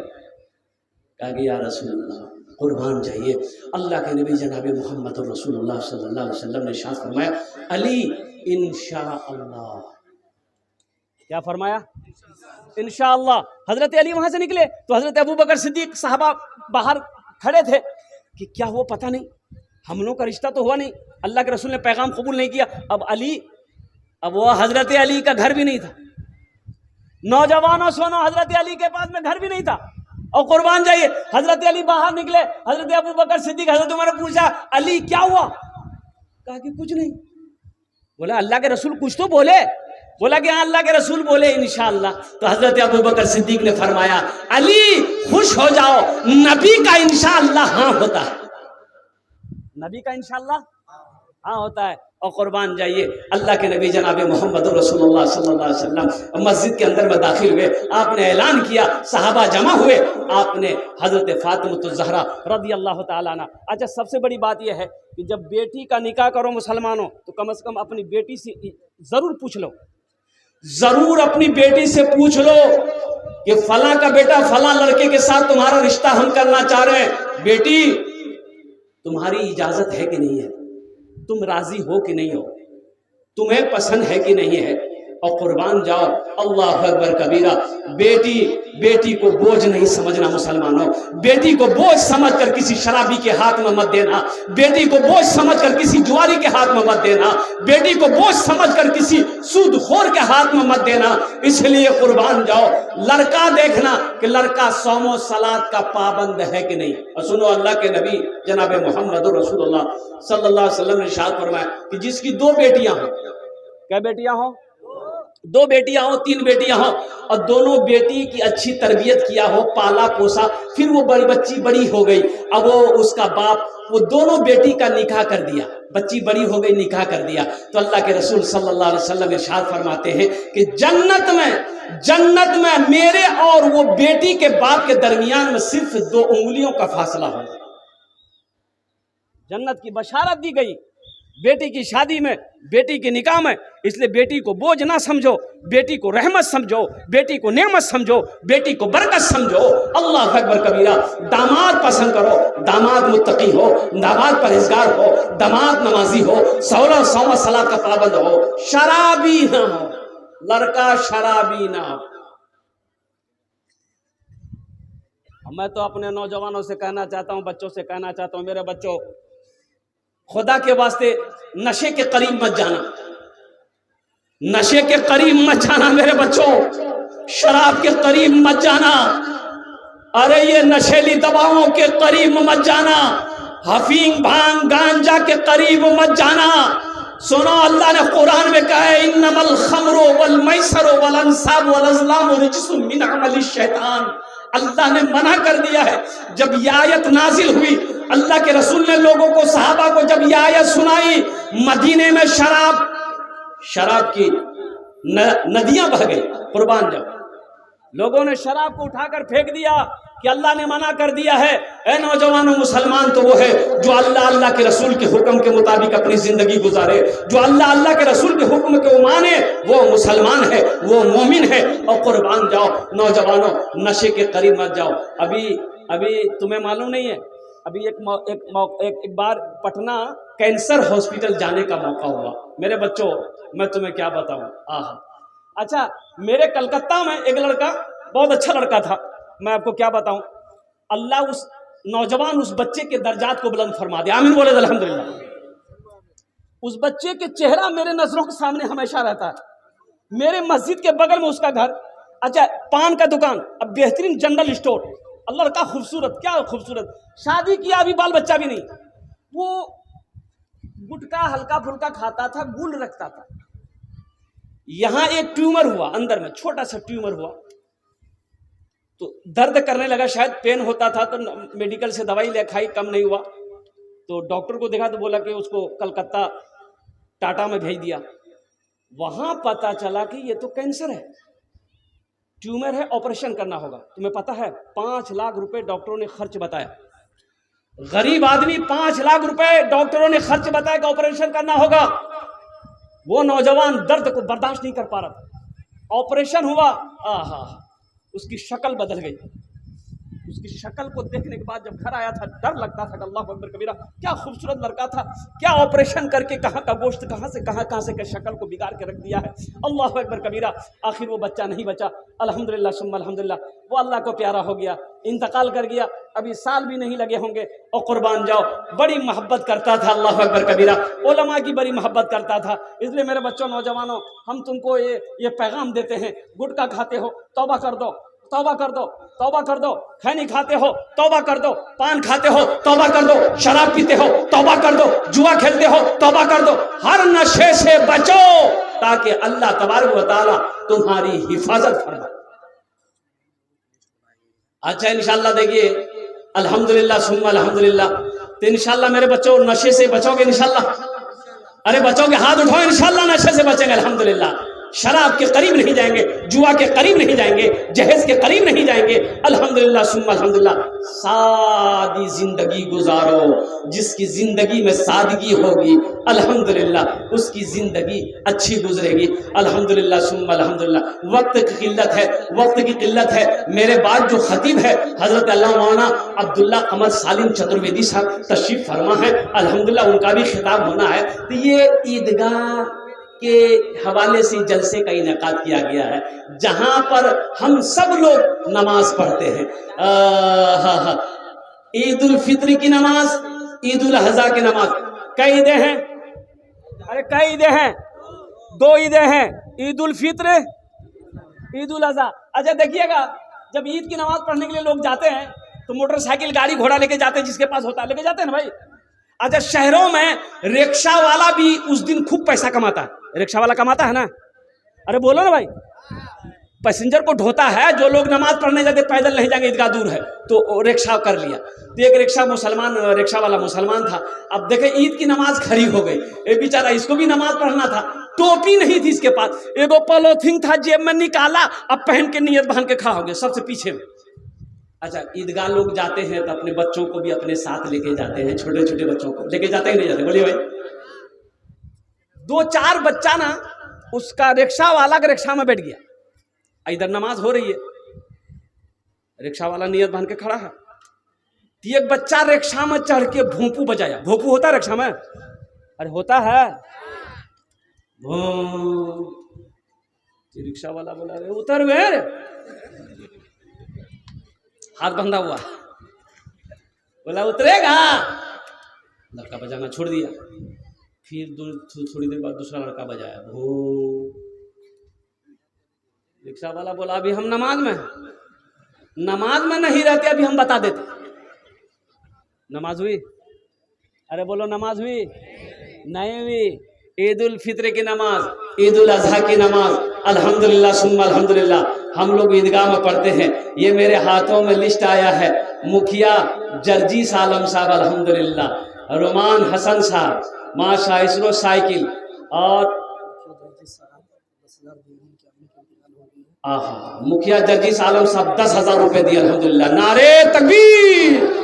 कहा कि या रसूलल्लाह कुर्बान जाइए, अल्लाह के नबी जनाब मोहम्मद रसूलुल्लाह सल्लल्लाहु अलैहि वसल्लम ने इरशाद फरमाया अली इंशाअल्लाह। क्या फरमाया? इंशाअल्लाह। हजरत अली वहां से निकले तो हजरत अबू बकर सिद्दीक साहबा बाहर खड़े थे कि क्या हुआ पता नहीं, हम लोग का रिश्ता तो हुआ नहीं, अल्लाह के रसूल ने पैगाम कबूल नहीं किया। अब अली, अब वो हजरत अली का घर भी नहीं था। नौजवानों सुनो, हजरत अली के पास में घर भी नहीं था। और कुर्बान जाइए, हजरत अली बाहर निकले, हजरत अबू बकर सिद्दीक हजरत उमर ने पूछा अली क्या हुआ? कहा कि कुछ नहीं। बोला अल्लाह के रसूल कुछ तो बोले। बोला कि हाँ अल्लाह के रसूल बोले इंशाअल्लाह। तो हजरत अबू बकर सिद्दीक ने फरमाया अली खुश हो जाओ, नबी का इंशाअल्लाह हाँ होता है, नबी का इंशाअल्लाह हाँ होता है। और कुर्बान जाइए, अल्लाह के नबी जनाब मोहम्मद रसूलुल्लाह सल्लल्लाहु अलैहि वसल्लम मस्जिद के अंदर में दाखिल हुए, आपने ऐलान किया, सहाबा जमा हुए, आपने हजरत फातिमा ज़हरा रदी अल्लाह तआला अन्हा। अच्छा सबसे बड़ी बात यह है कि जब बेटी का निकाह करो मुसलमानों तो कम से कम अपनी बेटी से ज़रूर पूछ लो, ज़रूर अपनी बेटी से पूछ लो कि फला का बेटा फला लड़के के साथ तुम्हारा रिश्ता हम करना चाह रहे हैं, बेटी तुम्हारी इजाज़त है कि नहीं है, तुम राजी हो कि नहीं हो, तुम्हें पसंद है कि नहीं है। और कुर्बान जाओ। अल्लाह अकबर कबीरा। बेटी को बोझ नहीं समझना मुसलमानों। बेटी को बोझ समझकर किसी शराबी के हाथ में मत देना। बेटी को बोझ समझकर किसी जुआरी के हाथ में मत देना। बेटी को बोझ समझकर किसी सूदखोर के हाथ में मत देना। इसलिए कुर्बान जाओ। लड़का देखना कि लड़का सौमो सलात का पाबंद है कि नहीं। और सुनो, अल्लाह के नबी जनाब मोहम्मद रसूलुल्लाह सल्लल्लाहु अलैहि वसल्लम ने इरशाद फरमाया कि जिसकी 2 बेटियां हो, क्या बेटियां हो? 2 बेटियां हो, 3 बेटियां हो, और दोनों बेटी की अच्छी तरबियत किया हो, पाला पोसा, फिर वो बच्ची बड़ी हो गई, अब वो उसका बाप वो दोनों बेटी का निकाह कर दिया, बच्ची बड़ी हो गई, निकाह कर दिया, तो अल्लाह के रसूल सल्लल्लाहु अलैहि वसल्लम इरशाद फरमाते हैं कि जन्नत में मेरे और वो बेटी के बाप के दरमियान में सिर्फ 2 उंगलियों का फासला हो। जन्नत की बशारत दी गई बेटी की शादी में, बेटी के निकाह में। इसलिए बेटी को बोझ ना समझो, बेटी को रहमत समझो, बेटी को नेमत समझो, बेटी को बरकत समझो। अल्लाह अकबर कबीरा। दामाद पसंद करो, दामाद मुत्तकी हो, दामाद परहेजगार हो, दामाद नमाजी हो, 16 सौमा सलात का पाबंद हो, शराबी ना हो, लड़का शराबी ना हो। मैं तो अपने नौजवानों से कहना चाहता हूं, बच्चों से कहना चाहता हूं, मेरे बच्चों, खुदा के वास्ते नशे के करीब मत जाना, नशे के करीब मत जाना मेरे बच्चों, शराब के करीब मत जाना, अरे ये नशेली दवाओं के करीब मत जाना, हफीम भांग गांजा के करीब मत जाना। सुनो, अल्लाह ने कुरान में कहा है इन्नमल खमरो वल मैसरो वल अंसाब वल अज़लाम रिज्सुम मिन अमलि शैतान। अल्लाह ने मना कर दिया है। जब ये आयत नाजिल हुई, अल्लाह के रसूल ने लोगों को, सहाबा को जब ये आयत सुनाई, मदीने में शराब की नदियां बह गई। कुर्बान जाओ, लोगों ने शराब को उठाकर फेंक दिया कि अल्लाह ने मना कर दिया है। ए नौजवानों, मुसलमान तो वो है जो अल्लाह के रसूल के हुक्म के मुताबिक अपनी जिंदगी गुजारे, जो अल्लाह के रसूल के हुक्म को माने, वो मुसलमान है, वो मोमिन है। और कुर्बान जाओ नौजवानों, नशे के करीब मत जाओ। अभी तुम्हें मालूम नहीं है, अभी एक बार पटना कैंसर हॉस्पिटल जाने का मौका हुआ। मेरे बच्चों, मैं तुम्हें क्या बताऊं। अच्छा, मेरे कलकत्ता में एक लड़का, बहुत अच्छा लड़का था, मैं आपको क्या बताऊं, अल्लाह उस नौजवान, उस बच्चे के दर्जात को बुलंद फरमा दे। आमीन बोले अल्हम्दुलिल्लाह। उस बच्चे के चेहरा मेरे नजरों के सामने हमेशा रहता है। मेरे मस्जिद के बगल में उसका घर, अच्छा, पान का दुकान, अब बेहतरीन जनरल स्टोर, अल्लाह का खूबसूरत, क्या खूबसूरत, शादी किया, अभी बाल बच्चा भी नहीं। वो गुटखा हल्का फुल्का खाता था, गुल रखता था। यहां एक ट्यूमर हुआ, अंदर में छोटा सा ट्यूमर हुआ, तो दर्द करने लगा, शायद पेन होता था, तो मेडिकल से दवाई ले खाई, कम नहीं हुआ, तो डॉक्टर को देखा तो बोला कि उसको कलकत्ता टाटा में भेज दिया। वहां पता चला कि ये तो कैंसर है, ट्यूमर है, ऑपरेशन करना होगा। तुम्हें पता है 5 लाख रुपए डॉक्टरों ने खर्च बताया। गरीब आदमी 5 लाख रुपए डॉक्टरों ने खर्च बताया कि ऑपरेशन करना होगा। वो नौजवान दर्द को बर्दाश्त नहीं कर पा रहा था। ऑपरेशन हुआ, उसकी शक्ल बदल गई। उसकी शक्ल को देखने के बाद जब घर आया था, डर लगता था कि अल्लाह अकबर कबीरा, क्या खूबसूरत लड़का था, क्या ऑपरेशन करके कहाँ का गोश्त कहाँ से शक्ल को बिगाड़ के रख दिया है। अल्लाह अकबर कबीरा। आखिर वो बच्चा नहीं बचा, अल्हम्दुलिल्लाह सुम्मा अल्हम्दुलिल्लाह, वो अल्लाह को प्यारा हो गया, इंतकाल कर गया, अभी साल भी नहीं लगे होंगे। और कुर्बान जाओ, बड़ी मोहब्बत करता था, अल्लाह अकबर कबीरा, उलमा की बड़ी मोहब्बत करता था। इसलिए मेरे बच्चों, नौजवानों, हम तुमको ये पैगाम देते हैं, गुटखा खाते हो तौबा कर दो, तौबा कर दो, तौबा कर दो, खैनी खाते हो तौबा कर दो, पान खाते हो तौबा कर दो, शराब पीते हो तौबा कर दो, जुआ खेलते हो तौबा कर दो, हर नशे से बचो ताकि अल्लाह तबारक व तआला तुम्हारी हिफाजत फरमाए। अच्छा, इंशाल्लाह देखिए, अल्हम्दुलिल्लाह सुम्मा अल्हम्दुलिल्लाह, तो इंशाल्लाह मेरे बच्चों नशे से बचोगे इंशाल्लाह। अरे बच्चों के हाथ उठाओ, इंशाल्लाह नशे से बचेंगे अल्हम्दुलिल्लाह। शराब के करीब नहीं जाएंगे, जुआ के करीब नहीं जाएंगे, जहेज के करीब नहीं जाएंगे, अल्हम्दुलिल्लाह सुम्मा अल्हम्दुलिल्लाह। सादी जिंदगी गुजारो, जिसकी जिंदगी में सादगी होगी अल्हम्दुलिल्लाह उसकी जिंदगी अच्छी गुजरेगी, अल्हम्दुलिल्लाह सुम्मा अल्हम्दुलिल्लाह। वक्त की किल्लत है, वक्त की किल्लत है। मेरे बाद जो खतीब है हजरत अल्लाह मौलाना अब्दुल्ला कमर सालिम चतुर्वेदी साहब तशरीफ फरमा है, अल्हम्दुलिल्लाह उनका भी खिताब होना है। तो ये ईदगाह के हवाले से जलसे का इनेकाद किया गया है, जहां पर हम सब लोग नमाज पढ़ते हैं। ईद उल फित्र की नमाज, ईद उल अज़हा की नमाज। कई ईदें हैं, अरे कई ईदें हैं, 2 ईदें हैं, ईद उल फित्र, ईद उल अज़हा। अच्छा देखिएगा, जब ईद की नमाज पढ़ने के लिए लोग जाते हैं तो मोटरसाइकिल गाड़ी घोड़ा लेके जाते हैं, जिसके पास होता है लेके जाते हैं ना भाई। अच्छा शहरों में रिक्शा वाला भी उस दिन खूब पैसा कमाता है, रिक्शा वाला कमाता है ना, अरे बोलो ना भाई, पैसेंजर को ढोता है। जो लोग नमाज पढ़ने जाते पैदल नहीं जाएंगे, ईदगाह दूर है, तो रिक्शा कर लिया। तो एक रिक्शा वाला मुसलमान था। अब देखे ईद की नमाज खड़ी हो गई, ये बेचारा, इसको भी नमाज पढ़ना था, टोपी नहीं थी इसके पास, एगो पॉलिथीन था जेब में निकाला, अब पहन के नियत बांध के खड़ा हो गया सबसे पीछे में। अच्छा ईदगाह लोग जाते हैं तो अपने बच्चों को भी अपने साथ लेके जाते हैं, छोटे छोटे बच्चों को लेके जाते ही नहीं जाते, बोलिए भाई। 2-4 बच्चा ना उसका रिक्शा वाला के रिक्शा में बैठ गया, इधर नमाज हो रही है, रिक्शा वाला नियत बांध के खड़ा है। एक बच्चा रिक्शा में चढ़ के भोंपू बजाया। भोंपू होता है रिक्शा में, अरे होता है, रिक्शा वाला बोला रे उतर गए, हाथ बंधा हुआ, बोला उतरेगा, लड़का बजाना छोड़ दिया। फिर थोड़ी देर बाद दूसरा लड़का बजाया, रिक्शा वाला बोला अभी हम नमाज में नहीं रहते, अभी हम बता देते। नमाज हुई? अरे बोलो नमाज हुई? नहीं हुई। ईद उल फित्र की नमाज, ईद उल अज़हा की नमाज, अल्हम्दुलिल्लाह सुम्मा अल्हम्दुलिल्लाह हम लोग ईदगाह में पढ़ते हैं। ये मेरे हाथों में लिस्ट आया है, मुखिया जर्जीस आलम साहब अल्हम्दुलिल्लाह, रोमान हसन साहब माशा इसरो साइकिल, और मुखिया जर्जीस आलम साहब 10,000 रुपए दिए अल्हम्दुलिल्लाह, नारे तकबीर।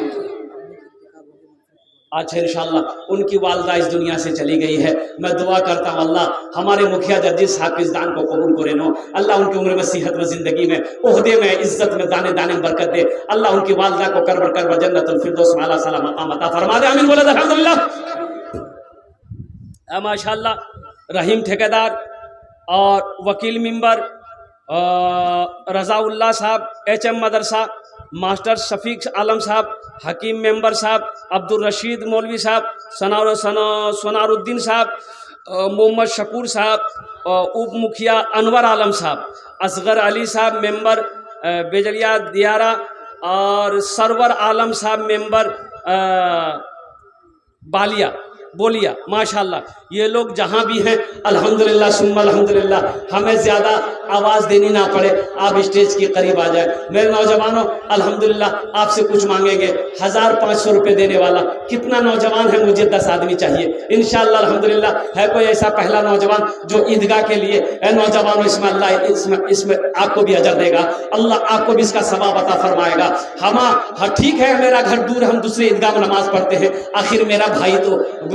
अच्छा इंशाअल्लाह उनकी वालदा इस दुनिया से चली गई है। मैं दुआ करता हूँ अल्लाह हमारे मुखिया जर्जीस साहब के इस दान को कबूल करे नो, अल्लाह उनकी उम्र में, सेहत में, जिंदगी में, ओहदे में, इज्जत में, दाने दाने में बरकत दे। अल्लाह उनकी वालदा को कर जन्नतुल फिरदौस में आला साला मकाम अता फरमा दे। आमीन बोले अल्हम्दुलिल्लाह। माशाअल्लाह रहीम ठेकेदार और वकील मेंबर रज़ाउल्लाह साहब, HM मदरसा, मास्टर शफीक आलम साहब, हकीम मेंबर साहब, अब्दुल रशीद मौलवी साहब, सोनारुद्दीन साहब, मोहम्मद शकूर साहब, उप मुखिया अनवर आलम साहब, असगर अली साहब मेंबर बेजलिया दियारा, और सरवर आलम साहब मेंबर बोलिया। माशाल्लाह ये लोग जहाँ भी हैं अल्हम्दुलिल्लाह सुम्मा अल्हम्दुलिल्लाह, हमें ज़्यादा आवाज़ देनी ना पड़े, आप स्टेज के करीब आ जाए। मेरे नौजवानों अल्हम्दुलिल्लाह आपसे कुछ मांगेंगे, 1500 रुपये देने वाला कितना नौजवान है? मुझे 10 आदमी चाहिए इंशाअल्लाह अल्हम्दुलिल्लाह। है कोई ऐसा पहला नौजवान जो ईदगाह के लिए? नौजवानों इसमें अल्लाह इसमें आपको भी अजर देगा, अल्लाह आपको भी इसका सवाब अता फरमाएगा। हाँ ठीक है मेरा घर दूर, हम दूसरे ईदगाह में नमाज पढ़ते हैं, आखिर मेरा भाई तो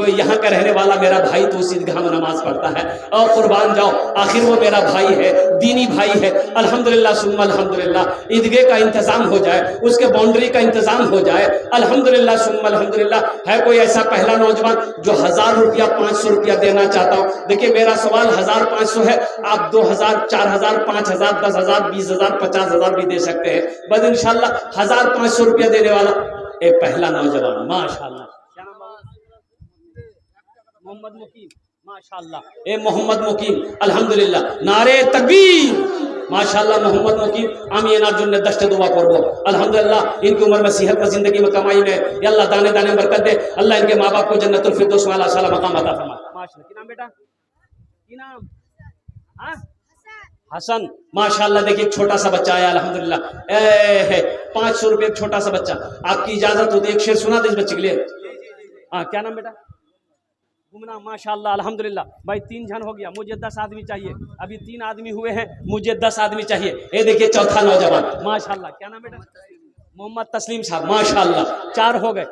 यहाँ का रहने वाला मेरा भाई तो उस ईदगाह में नमाज पढ़ता है, और कुर्बान जाओ, आखिर वो मेरा भाई है, दीनी भाई है। अल्हम्दुलिल्लाह सुम्मा अल्हम्दुलिल्लाह ईदगाह का इंतजाम हो जाए, उसके बाउंड्री का इंतजाम हो जाए, अल्हम्दुलिल्लाह सुम्मा अल्हम्दुलिल्लाह। है कोई ऐसा पहला नौजवान जो 1000 रुपया 500 रुपया देना चाहता हो? देखिए मेरा सवाल 1500 है, आप 2000, 4000, 5000, 10,000, 20,000, 50,000 भी दे सकते हैं, बस इंशाअल्लाह 1500 रुपया देने वाला एक पहला नौजवान। माशाअल्लाह मोहम्मद मुकीम, माशाअल्लाह ए मोहम्मद मुकीम अल्हम्दुलिल्लाह, नारे तकबीर। माशाअल्लाह मोहम्मद मुकीम আমি এনার জন্য 10টা দোয়া করব अल्हम्दुलिल्लाह। इनकी उम्र में, सेहत में, जिंदगी में, कमाई में अल्लाह दाने दाने बरकत दे, अल्लाह इनके माँ बाप को जन्नतुल फिरदौस में आला साला मकाम अता फरमाए। माशाअल्लाह की नाम बेटा, की नाम? हाँ हसन। माशाअल्लाह देखिए छोटा सा बच्चा आया अल्हम्दुलिल्लाह, 500 रुपये छोटा सा बच्चा। आपकी इजाजत हो तो एक शेर सुना दे इस बच्चे के लिए। हाँ क्या नाम बेटा? घूमना। माशाअल्लाह अल्हम्दुलिल्लाह। भाई 3 जन हो गया, मुझे 10 आदमी चाहिए, अभी 3 आदमी हुए हैं, मुझे 10 आदमी चाहिए। ये देखिए चौथा नौजवान माशाअल्लाह, क्या नाम बेटा? मोहम्मद तस्लीम साहब, माशाअल्लाह 4 हो गए।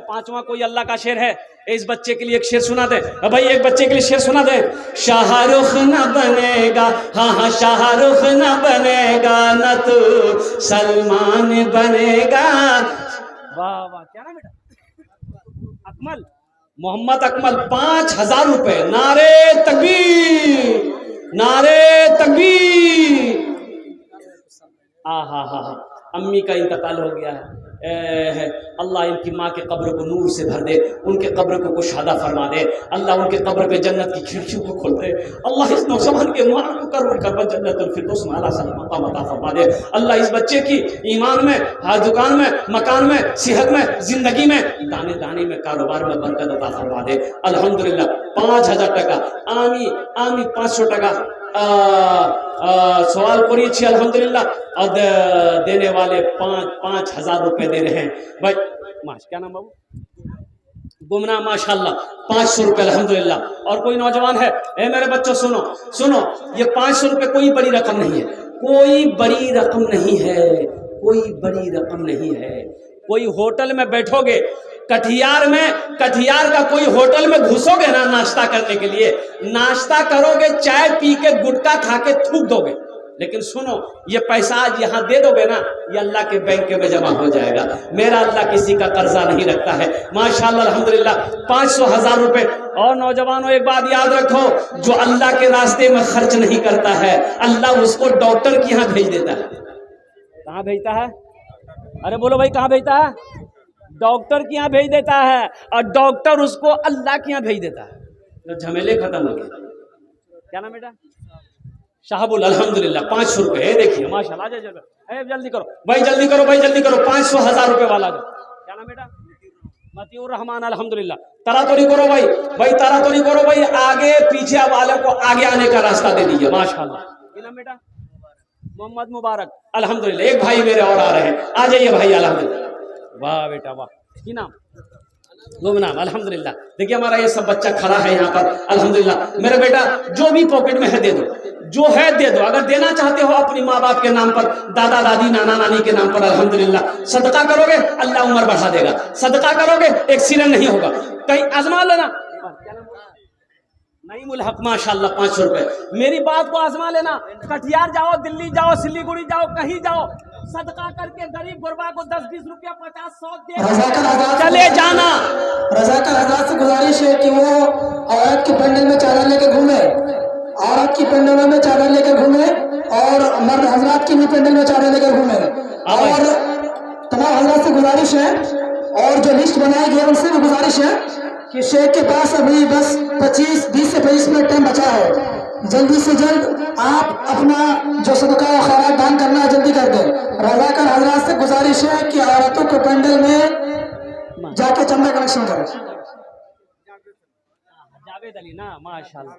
5वां कोई अल्लाह का शेर है, इस बच्चे के लिए एक शेर सुना दे भाई, एक बच्चे के लिए शेर सुना दे। शाहरुख न बनेगा, हाँ शाहरुख न बनेगा, न तो सलमान बनेगा। वाह वाह, क्या नाम बेटा? अकमल। मोहम्मद अकमल 5,000 रुपए। नारे तकबीर, नारे तकबीर। हा, अम्मी का इंतकाल हो गया है। अल्लाह इनकी माँ के कब्र को नूर से भर दे, उनके कब्र को कुशादा फरमा दे। अल्लाह उनके कब्र पे जन्नत की खिड़कियों को खोल दे। अल्लाह इस नौजवान के माँ को कर जन्नतुल फिरदौस में आला मकाम अता फरमा दे। अल्लाह इस बच्चे की ईमान में, हर दुकान में, मकान में, सेहत में, जिंदगी में, दाने दाने में, कारोबार में बरकत अता फरमा दे। अल्हम्दुलिल्लाह 5,000 টাকা। আমি 500 টাকা सवाल करिए। अल्हम्दुलिल्लाह और देने वाले 5,000 रुपए दे रहे हैं भाई। क्या नाम बाबू? गुमना, माशाल्लाह 500 रुपए अल्हम्दुलिल्लाह। और कोई नौजवान है? मेरे बच्चों सुनो, ये 500 रुपए कोई बड़ी रकम नहीं है, कोई बड़ी रकम नहीं है, कोई बड़ी रकम नहीं है। कोई होटल में बैठोगे, कटिहार का कोई होटल में घुसोगे ना नाश्ता करने के लिए, नाश्ता करोगे, चाय पी के गुटखा खा के थूक दोगे, लेकिन सुनो, ये पैसा आज यहाँ दे दोगे ना, ये अल्लाह के बैंक में जमा हो जाएगा। मेरा अल्लाह किसी का कर्जा नहीं रखता है। माशाल्लाह अल्हम्दुलिल्लाह 500,000 रुपए। और नौजवानों एक बात याद रखो, जो अल्लाह के रास्ते में खर्च नहीं करता है, अल्लाह उसको डॉक्टर के यहाँ भेज देता है। कहाँ भेजता है? अरे बोलो भाई, कहाँ भेजता है? डॉक्टर के यहाँ भेज देता है, और डॉक्टर उसको अल्लाह के यहाँ भेज देता है। तो झमेले खत्म हो गए। क्या नाम बेटा? शाहबुल। अल्हम्दुलिल्लाह 500 रुपए। देखिए माशाल्लाह, जल्दी करो भाई, जल्दी करो भाई, जल्दी करो। 500,000 रुपए वाला। क्या नाम बेटा? मतिउर रहमान। अल्हम्दुलिल्लाह तरातोरी करो भाई, तरातोरी करो भाई। आगे पीछे वाले को आगे आने का रास्ता दे दीजिए। माशाल्लाह। क्या नाम बेटा? मोहम्मद मुबारक। अल्हम्दुलिल्लाह एक भाई मेरे और आ रहे हैं, आ जाइए भाई। अल्हम्दुलिल्लाह, वाह बेटा वाह। की नाम? गुमनाम। अल्हम्दुलिल्लाह देखिए हमारा ये सब बच्चा खड़ा है यहाँ पर। अल्हम्दुलिल्लाह मेरा बेटा, जो भी पॉकेट में है दे दो, जो है दे दो। अगर देना चाहते हो अपनी माँ बाप के नाम पर, दादा दादी नाना नानी के नाम पर, अल्हम्दुलिल्लाह सदका करोगे अल्लाह उम्र बढ़ा देगा। सदका करोगे एक्सीडेंट नहीं होगा। कहीं आजमा लेना। नहीं मुल्हक माशाल्लाह 500 रुपए। मेरी बात को आजमा लेना। कटिहार जाओ, दिल्ली जाओ, सिलीगुड़ी जाओ, कहीं जाओ, सदका करके गरीब गुरबा को 10-20 रुपया 50-100 दे चले जाना। रज़ाकार हज़रात से गुजारिश है कि वो औरत के पंडल में चादर लेकर घूमे, औरत की पंडलों में चादर लेकर घूमे, और मर्द हजरात की भी पंडल में चादर लेकर घूमे। और तमाम हजरात से गुजारिश है, और जो लिस्ट बनाई गई है उनसे भी गुजारिश है कि शेख के पास अभी बस 20 से 25 मिनट टाइम बचा है। जल्दी से जल्द आप अपना जो सदका और खैरात दान करना है जल्दी कर दें। रज़ाकार हजरात से गुजारिश है कि औरतों के पंडल में जाके चंदा कलेक्शन करें। जावेद अली ना, माशाल्लाह।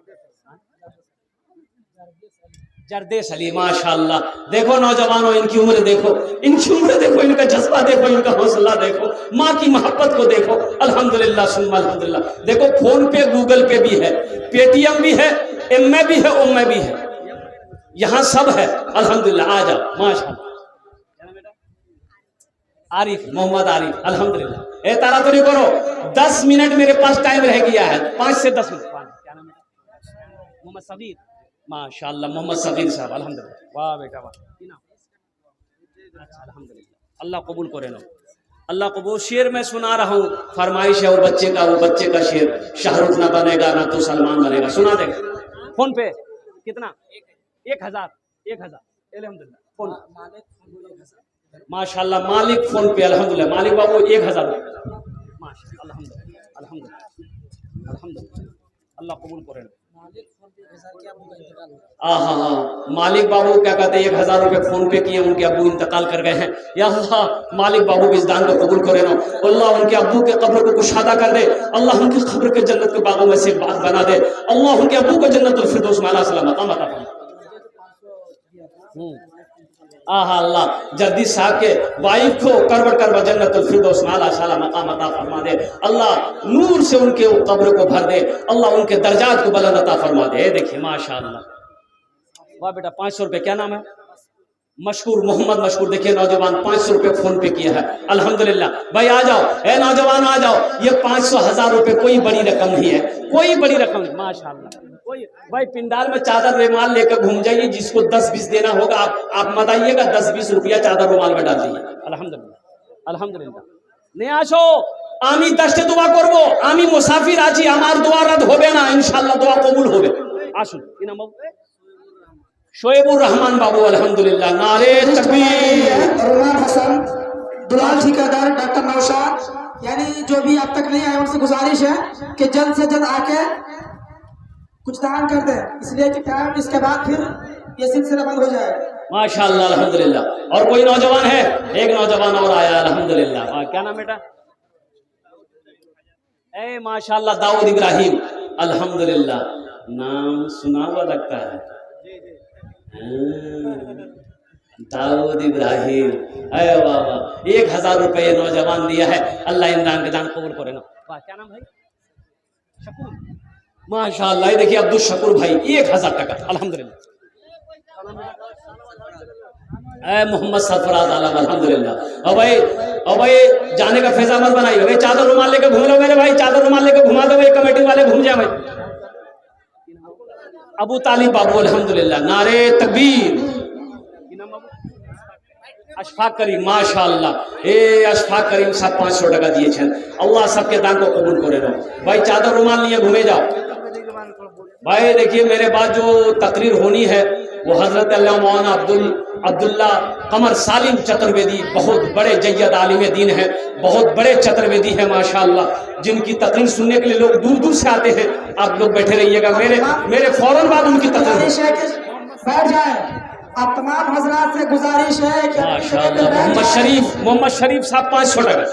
जरदेश अली, माशाल्लाह। देखो नौजवानों, इनकी उम्र देखो, इनका जज्बा देखो, इनका हौसला देखो, माँ की मोहब्बत को देखो। अल्हम्दुलिल्लाह सुम्मा अल्हम्दुलिल्लाह। देखो फोन पे, गूगल पे भी है, पेटीएम भी है, एम में भी है, ओम में भी है, यहाँ सब है। अल्हम्दुलिल्लाह आ जाओ माशाल्लाह। आरिफ, मोहम्मद आरिफ। अल्हम्दुलिल्लाह तारा तो नहीं करो, 10 मिनट मेरे पास टाइम रह गया है, 5 से 10 मिनट। क्या नाम है? मोहम्मद सबीर। माशाल्लाह मोहम्मद सबीर साहब। अल्हम्दुलिल्लाह वाह बेटा वाह। अच्छा अल्हम्दुलिल्लाह अल्लाह कबूल करे ना, अल्लाह कबूल। शेर मैं सुना रहा हूँ, फरमाइश है वो बच्चे का शेर। शाहरुख ना बनेगा ना तो सलमान बनेगा। सुना देगा फोन पे। कितना? 1,000। अल्हम्दुलिल्लाह फोन माशाल्लाह मालिक फोन पे। अल्हम्दुलिल्लाह मालिक बाबू 1,000 माशाल्लाह। अल्हम्दुलिल्लाह अल्लाह कबूल करे। हाँ मालिक बाबू क्या कहते हैं, 1,000 रुपए फोन पे किए, उनके अब्बू इंतकाल कर गए हैं। या अल्लाह मालिक बाबू के इस दान को कबूल करे ना। अल्लाह उनके अब्बू के कब्र को कुशादा कर दे। अल्लाह उनकी कब्र के जन्नत के बागों में से एक बात बना दे। अल्लाह उनके अब्बू को जन्नतुल फिरदौस में आला मकाम अता फरमा। अल्लाह जद्दी साहब के वाइफ को करवट जन्नतुल फिरदौस में आला शाला मकाम अता फरमा दे। अल्लाह नूर से उनके कब्र को भर दे। अल्लाह उनके दर्जात को बुलंद अता फरमा दे। देखिए माशाअल्लाह वाह बेटा 500 रुपए। क्या नाम है? मशहूर, मोहम्मद मशहूर। देखिए नौजवान 500 रुपए फोन पे किया है। अल्हम्दुलिल्लाह भाई आ जाओ, ए नौजवान आ जाओ। ये 500,000 रुपए कोई बड़ी रकम नहीं है, कोई बड़ी रकम नहीं। माशाअल्लाह कोई भाई पिंडाल में चादर रुमाल लेकर घूम जाइए, जिसको 10-20 देना होगा आप मत आइएगा, 10-20 रुपया चादर रुमाल में डाल दीजिए। अल्हम्दुलिल्लाह अल्हम्दुलिल्लाह। नहीं आशो আমি দশটা দোয়া করব, আমি মুসাফির আছি, আমার দোয়া রাত হবে না, ইনশাআল্লাহ দোয়া কবুল হবে। আসুন কি নাম বাবু? শোয়েবুর রহমান বাবু, আলহামদুলিল্লাহ, নারে তাকবীর। रुमान हसन, दुलाल ठेकेदार डॉक्टर नौशाद, यानी जो भी अब तक नहीं आए उनसे गुजारिश है कि जल्द से जल्द आके कुछ दान कर दें, इसलिए कि टाइम इसके बाद फिर ये सिलसिला बंद हो जाएगा। माशाअल्लाह, अल्हम्दुलिल्लाह। और कोई नौजवान है? एक नौजवान और आया, अल्हम्दुलिल्लाह। क्या नाम बेटा? ए माशाअल्लाह, दाऊद इब्राहिम, अल्हम्दुलिल्लाह। नाम सुना हुआ लगता है, दाऊद इब्राहिम। अरे वाह वाह, 1000 रुपये नौजवान दिया है, अल्लाह इमरान के दान कबूल करे ना। वाह, क्या नाम भाई? शकूर, माशाअल्लाह। ये देखिए अब्दुल शकूर भाई, 1000 टका, अल्हम्दुलिल्लाह। मोहम्मद सरफराज आलम, अल्हम्दुलिल्लाह। और भाई जाने का फैजा मत बनाइए भाई, चादर रुमाल लेके घूम लो मेरे भाई, चादर रुमाल लेके घुमा दो भाई, कमेटी वाले घूम जाए भाई। अबू तालिब बाबू, अल्हम्दुलिल्लाह, नारे तकबीर। अशफाक करीम, माशाअल्लाह, अशफाक करीम सब 500 टका दिए छे, अल्लाह सबके दान को कबूल करे रहो भाई। चादर रुमाल लिए घूमे जाओ भाई। देखिए मेरे बाद जो तकरीर होनी है वो हजरत मौलाना अब्दुल्ला कमर सालिम चतुर्वेदी, बहुत बड़े जय्यद आलिम दीन है, बहुत बड़े चतुर्वेदी है माशाअल्लाह, जिनकी तकरीर सुनने के लिए लोग दूर दूर से आते हैं। आप लोग बैठे रहिएगा, मेरे फौरन बाद उनकी तकरीर बैठ जाए। आप तमाम हजरात से गुजारिश है कि माशाअल्लाह। मोहम्मद शरीफ साहब 500 टका।